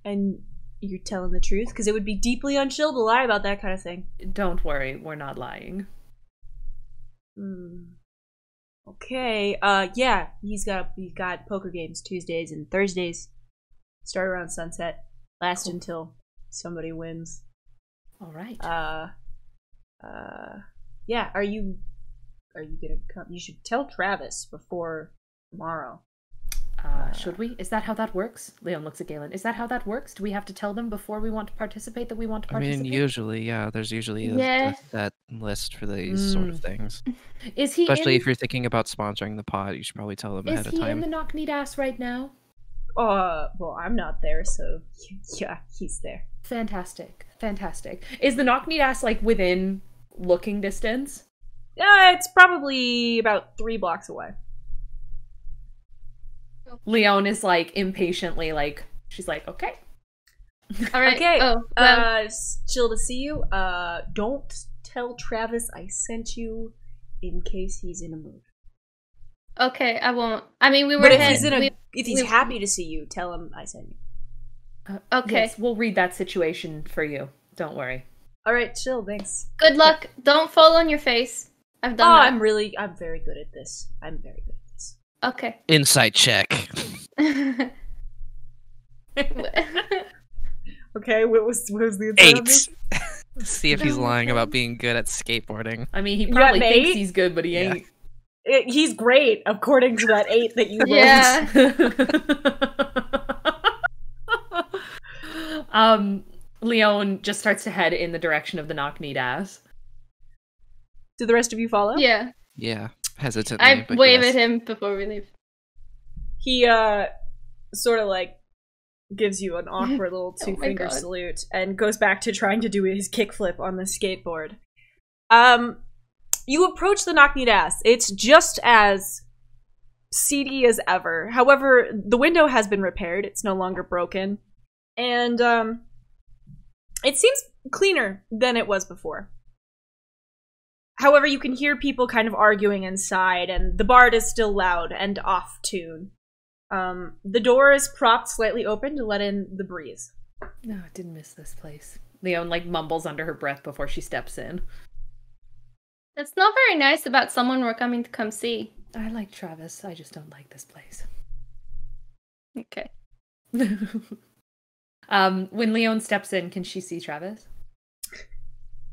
And you're telling the truth? Because it would be deeply unchill to lie about that kind of thing. Don't worry, we're not lying. Okay, yeah, he's got poker games Tuesdays and Thursdays. Start around sunset. Last until somebody wins. All right. Yeah, are you gonna come? You should tell Travis before tomorrow. Should we? Is that how that works? Leon looks at Galen. Is that how that works? Do we have to tell them before we want to participate that we want to participate? I mean, usually, yeah. There's usually that list for these sort of things. Is he Especially if you're thinking about sponsoring the pod, you should probably tell them ahead of time. Is he in the Knock-Kneed-Ass right now? Well, I'm not there, so yeah, he's there. Fantastic. Is the Knock-Kneed-Ass, like, within looking distance? It's probably about 3 blocks away. Leon is like impatiently she's like, okay. All right. Okay. It's chill to see you. Don't tell Travis I sent you in case he's in a mood. Okay, I won't. I mean, we were. But if he's happy to see you, tell him I sent you. Okay. Yes, we'll read that situation for you. Don't worry. All right, chill. Thanks. Good luck. Don't fall on your face. I've done that. I'm very good at this. Okay. Insight check. Okay, what was the insight 8. See if he's lying about being good at skateboarding. I mean, he probably thinks he's good, but he ain't. He's great, according to that 8 that you rolled. Yeah. Leon just starts to head in the direction of the Knock-Kneed-Ass. Do the rest of you follow? Yeah. Yeah. hesitantly. I wave at him before we leave. He sort of like gives you an awkward little two-finger salute and goes back to trying to do his kickflip on the skateboard. You approach the Knock-Kneed-Ass. It's just as seedy as ever. However, the window has been repaired. It's no longer broken. And it seems cleaner than it was before. However, you can hear people kind of arguing inside, and the bard is still loud and off-tune. The door is propped slightly open to let in the breeze. No, I didn't miss this place. Leon, like, mumbles under her breath before she steps in. It's not very nice about someone we're coming to come see. I like Travis. I just don't like this place. Okay. When Leon steps in, can she see Travis?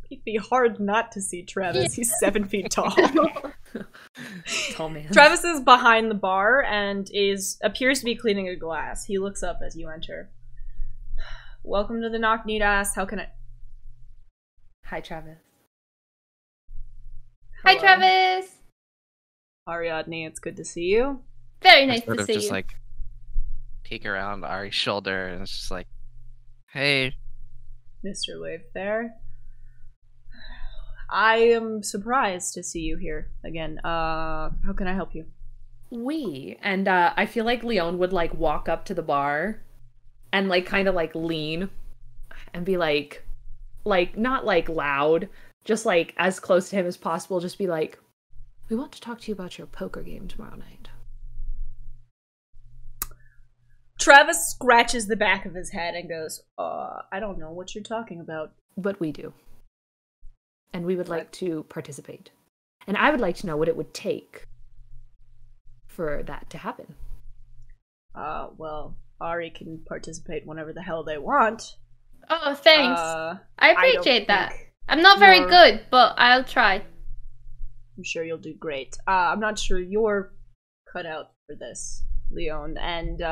It'd be hard not to see Travis. Yeah. He's 7 feet tall. Tall man. Travis is behind the bar and appears to be cleaning a glass. He looks up as you enter. Welcome to the Knock-Kneed-Ass. How can I... Hi, Travis. Hello. Hi, Travis. Ariadne, it's good to see you. Very nice to see you. Just like peek around Ari's shoulder and it's just like, hey. Mr. Wave there. I am surprised to see you here again. How can I help you? I feel like Leon would like walk up to the bar and like kind of like lean and be like not like loud, just like as close to him as possible, just be like, we want to talk to you about your poker game tomorrow night. Travis scratches the back of his head and goes, I don't know what you're talking about. But we do. And we would like to participate. And I would like to know what it would take for that to happen. Well, Ari can participate whenever the hell they want. Oh, thanks. I appreciate that. I'm not very good, but I'll try. I'm sure you'll do great. I'm not sure you're cut out for this, Leon. And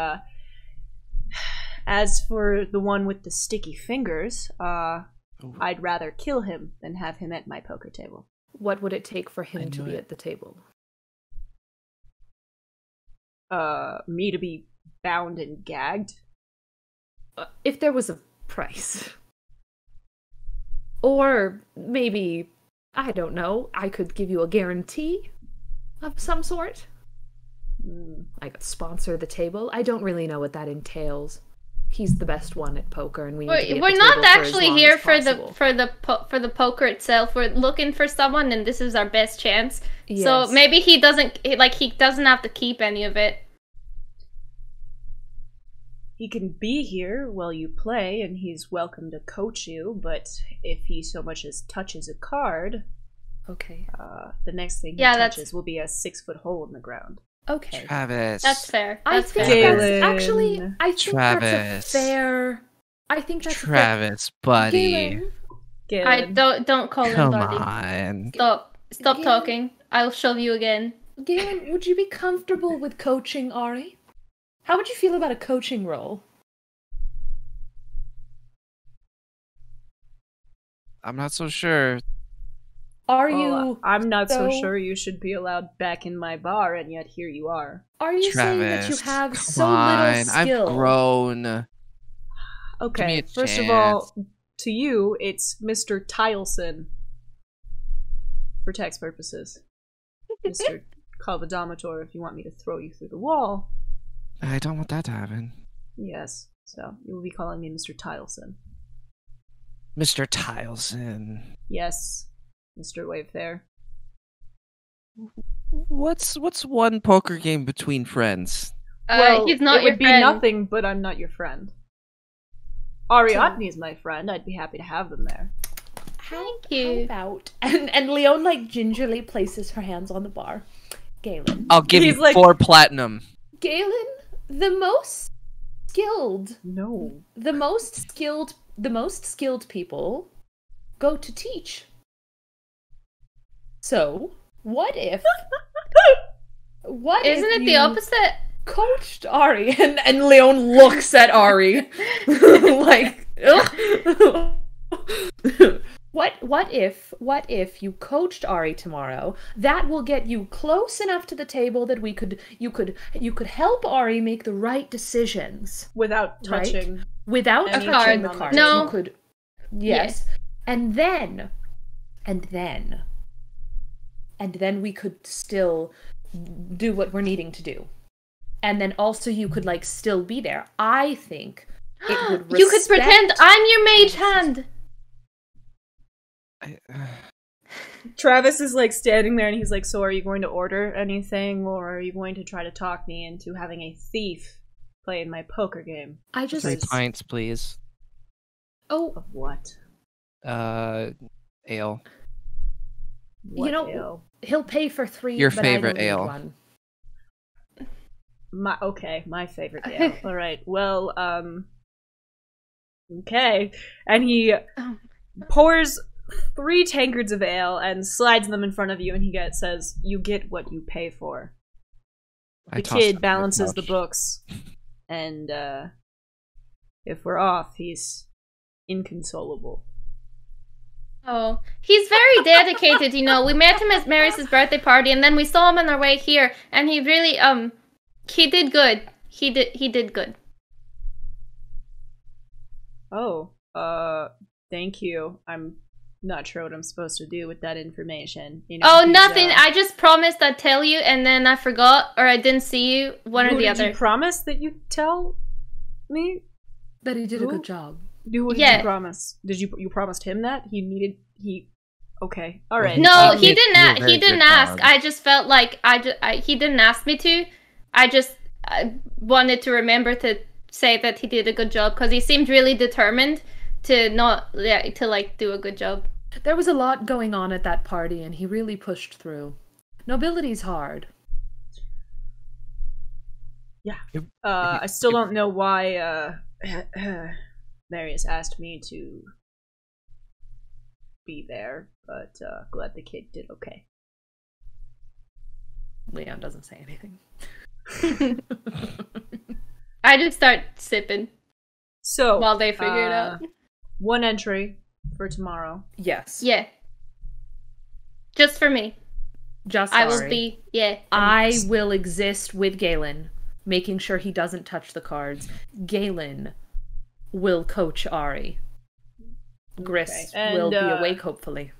as for the one with the sticky fingers, I'd rather kill him than have him at my poker table. What would it take for him to be at the table? Me to be bound and gagged? If there was a price. Or maybe, I don't know, I could give you a guarantee of some sort. I could sponsor the table. I don't really know what that entails. He's the best one at poker, and we need to be at we're the not table actually here for the poker itself. We're looking for someone, and this is our best chance. Yes. So maybe he doesn't have to keep any of it. He can be here while you play, and he's welcome to coach you, but if he so much as touches a card, okay, the next thing he touches will be a 6-foot hole in the ground. Okay. Travis. That's fair. I think that's a fair. I think that's Travis, buddy. Galen. Don't call him buddy. Come on. Stop talking. I'll shove you again. Galen, would you be comfortable with coaching Ari? How would you feel about a coaching role? I'm not so sure. Are you? I'm not so sure you should be allowed back in my bar, and yet here you are. Are you saying that you have so little skill? I've grown. Okay, first of all, to you, it's Mr. Tileson. For tax purposes. Mr. Calvadomator, if you want me to throw you through the wall. I don't want that to happen. Yes, so you will be calling me Mr. Tileson. Mr. Tileson. Yes, Mr. Wave there. What's one poker game between friends? Well, he's not it your would friend. be nothing, but I'm not your friend. Ariadne is my friend. I'd be happy to have them there. Thank you. How about and Leon like gingerly places her hands on the bar. Galen. I'll give you 4 platinum. Galen, the most skilled. No. The most skilled people go to teach. So, what if Isn't it the opposite? Coached Ari and Leon looks at Ari like what What if you coached Ari tomorrow? That will get you close enough to the table that you could help Ari make the right decisions without touching, right? Without touching the card. No. You could, yes. And then we could still do what we're needing to do. And then also you could like still be there. I think it would You could pretend I'm your mage hand. Travis is like standing there and he's like, so are you going to order anything, or are you going to try to talk me into having a thief play in my poker game? 3 pints, please. Oh, of what? Ale. What ale? He'll pay for 3. Your but favorite I ale. One. My favorite ale. All right. Well, okay. And he pours 3 tankards of ale and slides them in front of you, and he says, "You get what you pay for." The kid balances the books, and if we're off, he's inconsolable. Oh, he's very dedicated, you know. We met him at Mary's birthday party, and then we saw him on our way here, and he really, he did good. He did good. Oh, thank you. I'm not sure what I'm supposed to do with that information. You know, nothing. I just promised I'd tell you, and then I forgot, or I didn't see you. One or the other. Did you promise that you'd tell me? That he did a good job. What did you promise? Did you promised him that he? Okay, all right. No, he didn't. He didn't ask. I just felt like he didn't ask me to. I wanted to remember to say that he did a good job because he seemed really determined to do a good job. There was a lot going on at that party, and he really pushed through. Nobility's hard. Yeah. I still don't know why Marius asked me to be there, but glad the kid did okay. Leon doesn't say anything. I just start sipping. So while they figure it out. 1 entry for tomorrow. Yes. Yeah. Just for me. Just I will be. Yeah. I will exist with Galen, making sure he doesn't touch the cards. Galen will coach Ari. Grist will be awake, hopefully.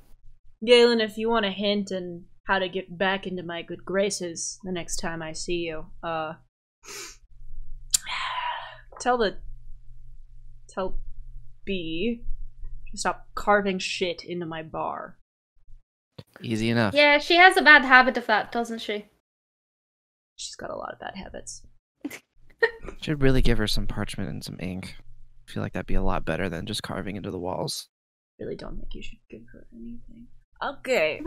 Galen, if you want a hint on how to get back into my good graces the next time I see you, tell B to stop carving shit into my bar. Easy enough. Yeah, she has a bad habit of that, doesn't she? She's got a lot of bad habits. Should really give her some parchment and some ink. I feel like that'd be a lot better than just carving into the walls. Really don't think you should give her anything. Okay.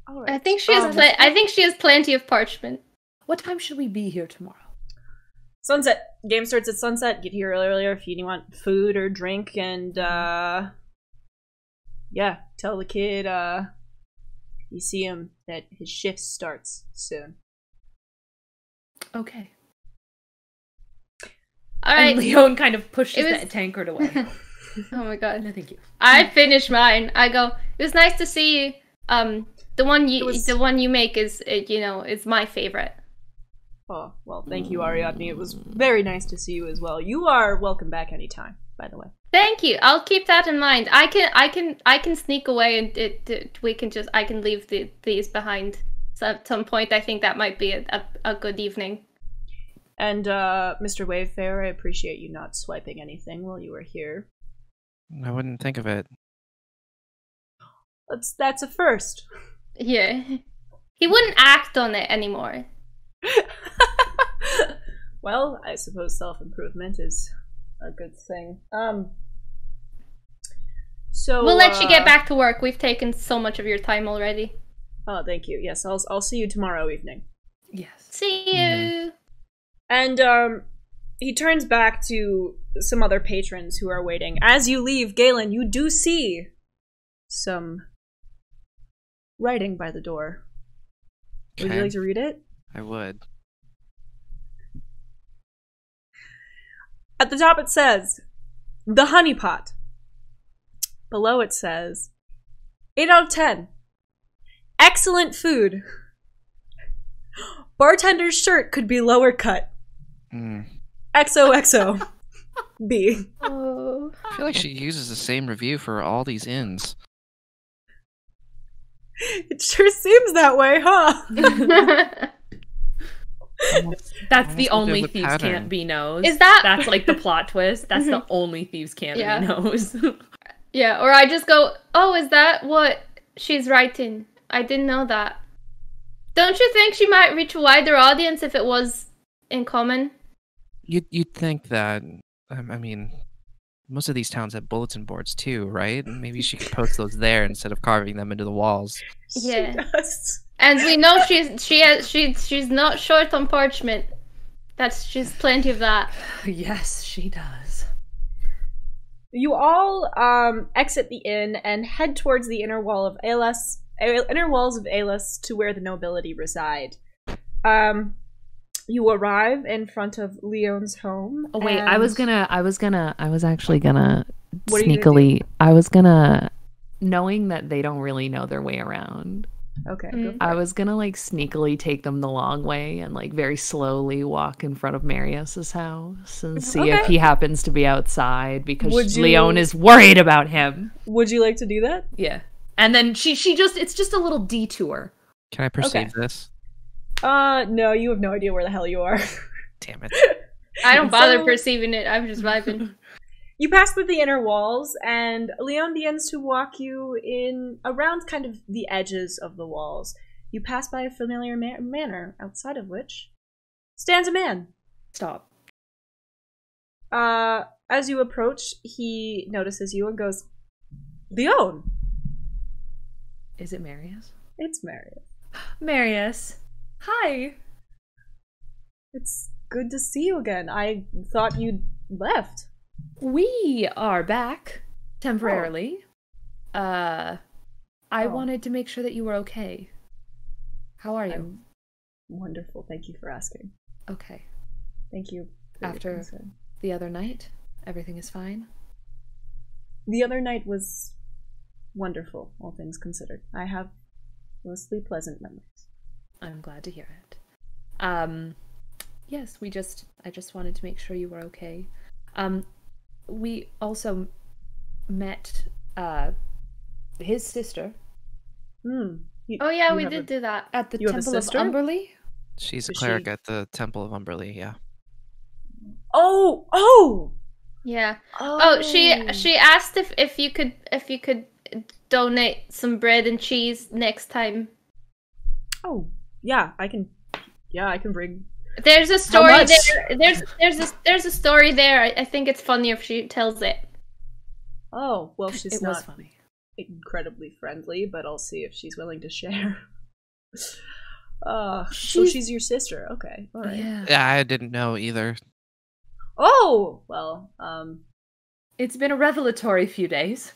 All right. I think she has. I think she has plenty of parchment. What time should we be here tomorrow? Sunset. Game starts at sunset. Get here earlier if you want food or drink, and yeah, tell the kid you see him that his shift starts soon. Okay. All right. And Leon kind of pushes that tankard away. Oh my god. No, thank you. I finished mine. I go, it was nice to see you. The one you make is is my favorite. Oh, well, thank you, Ariadne. It was very nice to see you as well. You are welcome back anytime, by the way. Thank you. I'll keep that in mind. I can sneak away and I can leave these behind. So at some point, I think that might be a good evening. And Mr. Wavefarer, I appreciate you not swiping anything while you were here. I wouldn't think of it. That's a first. Yeah. He wouldn't act on it anymore. Well, I suppose self-improvement is a good thing. So we'll let you get back to work. We've taken so much of your time already. Oh, thank you. Yes, I'll see you tomorrow evening. Yes. See you. And he turns back to some other patrons who are waiting. As you leave, Galen, you do see some writing by the door. Okay. Would you like to read it? I would. At the top it says, "The Honeypot. below it says, 8 out of 10. Excellent food. Bartender's shirt could be lower cut. XOXO. B. Oh. I feel like she uses the same review for all these inns. It sure seems that way, huh? That's the Almost like only there's a Thieves pattern. Can't Be knows. Is that- That's like the plot twist. That's the only Thieves Can't Yeah. Be knows. Yeah, or I just go, oh, is that what she's writing? I didn't know that. Don't you think she might reach a wider audience if it was in common? You'd think that. I mean, most of these towns have bulletin boards too, right? Maybe she could post those there instead of carving them into the walls. Yeah. She does. And we know she's not short on parchment. She's plenty of that. Yes, she does. You all exit the inn and head towards the inner walls of Aelus to where the nobility reside. You arrive in front of Leon's home. Oh wait, and- I was actually gonna What are you sneakily. I was gonna, knowing that they don't really know their way around. Okay. Mm. Go for I it. was gonna like sneakily take them the long way and like very slowly walk in front of Marius's house and see if Okay. he happens to be outside because Would you- Leon is worried about him. Would you like to do that? Yeah. And then she just it's just a little detour. Can I perceive this? No, you have no idea where the hell you are. Damn it. I don't bother So- perceiving it. I'm just vibing. You pass through the inner walls, and Leon begins to walk you in around kind of the edges of the walls. You pass by a familiar manor, outside of which stands a man. Stop. As you approach, he notices you and goes, Leon! Is it Marius? It's Marius. Marius. Hi. It's good to see you again. I thought you'd left. We are back temporarily. I Oh. wanted to make sure that you were okay. How are you? I'm wonderful. Thank you for asking. Okay. Thank you. For your After concern. the other night, everything is fine. The other night was wonderful, all things considered. I have mostly pleasant memories. I'm glad to hear it. Yes, I just wanted to make sure you were okay. We also met his sister Oh yeah, You we have did do that. at the You have a Temple of sister? Umberly. She's a Is cleric she- at the Temple of Umberly, yeah. Oh! Yeah. Oh, she asked if you could donate some bread and cheese next time. Oh, yeah, I can bring... There's a story much? there. There's a story there. I think it's funny if she tells it. Oh, well, she's It not was funny. incredibly friendly, but I'll see if she's willing to share. So She's- she's your sister. Okay, all right. Yeah. Yeah, I didn't know either. Oh, well, It's been a revelatory few days.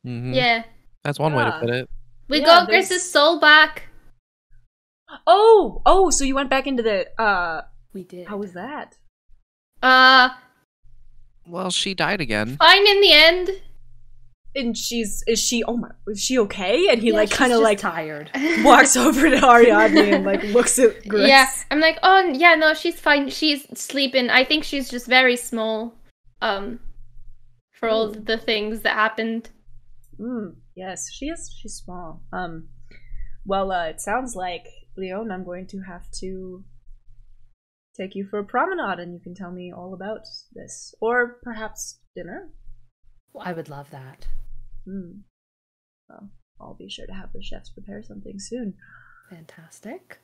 Mhm. Yeah. That's one way to Ah. put it. We Yeah, got there's- Gris's soul back. oh, so you went back into the, We did. how was that? Well, she died again. Fine in the end. And is she okay? And he Yeah, like she's kind of just like tired. walks over to Ariadne and like looks at Gris. Yeah, I'm like, oh yeah, no, she's fine. She's sleeping. I think she's just very small. For all the things that happened. Yes, she's small. Well, it sounds like, Leon, I'm going to have to take you for a promenade and you can tell me all about this. Or perhaps dinner? I would love that. Well, I'll be sure to have the chefs prepare something soon. Fantastic.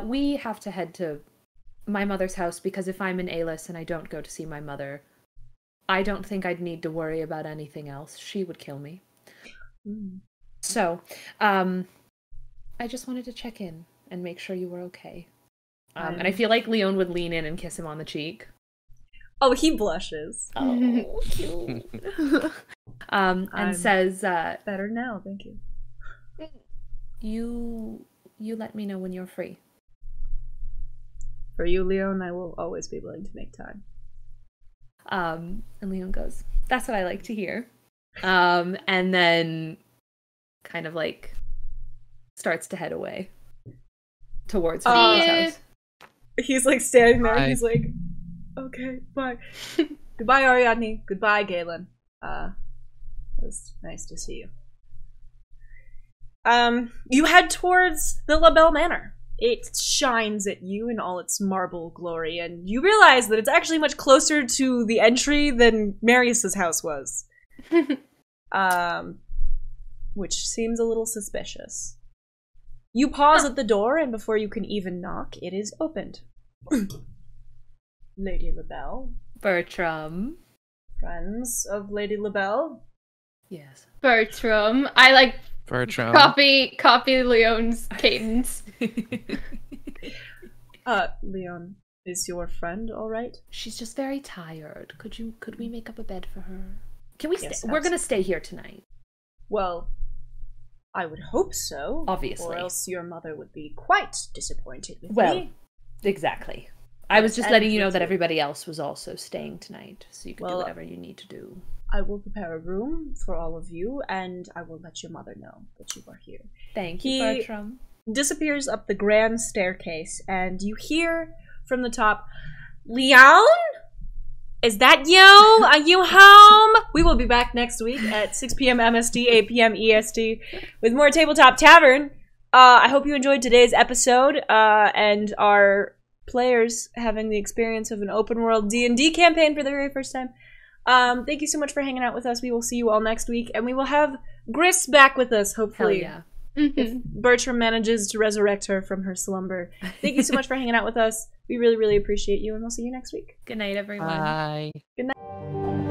We have to head to my mother's house because if I'm in Aelus and I don't go to see my mother, I don't think I'd need to worry about anything else. She would kill me. So, I just wanted to check in and make sure you were okay. And I feel like Leon would lean in and kiss him on the cheek. Oh, he blushes. Oh, cute. And I'm- says, Better now, thank you. you let me know when you're free. For you, Leon, I will always be willing to make time. And Leon goes, that's what I like to hear. And then kind of like starts to head away towards his house. He's like standing there. He's like, okay, bye. Goodbye, Ariadne. Goodbye, Galen. It was nice to see you. You head towards the La Belle Manor. It shines at you in all its marble glory, and you realize that it's actually much closer to the entry than Marius's house was. Which seems a little suspicious. You pause at the door, and before you can even knock, it is opened. Lady La Belle. Bertram. Friends of Lady La Belle. Yes. Bertram. I like Bertram. Copy Leon's cadence. Leon, is your friend all right? She's just very tired. Could we make up a bed for her? Can we Yes, stay? We're gonna stay here tonight. Well, I would hope so. Obviously. Or else your mother would be quite disappointed with Well, me. exactly. I was just letting you know that everybody else was also staying tonight, so you can do whatever you need to do. I will prepare a room for all of you, and I will let your mother know that you are here. Thank you, Bertram. Disappears up the grand staircase, and you hear from the top, Leon? Is that you? Are you home? We will be back next week at 6 p.m. MST, 8 p.m. EST with more Tabletop Tavern. I hope you enjoyed today's episode and our players having the experience of an open world D&D campaign for the very first time. Thank you so much for hanging out with us. We will see you all next week, and we will have Gris back with us, hopefully. Hell yeah. If Bertram manages to resurrect her from her slumber. Thank you so much for hanging out with us. We really, really appreciate you, and we'll see you next week. Good night, everyone. Bye. Good night.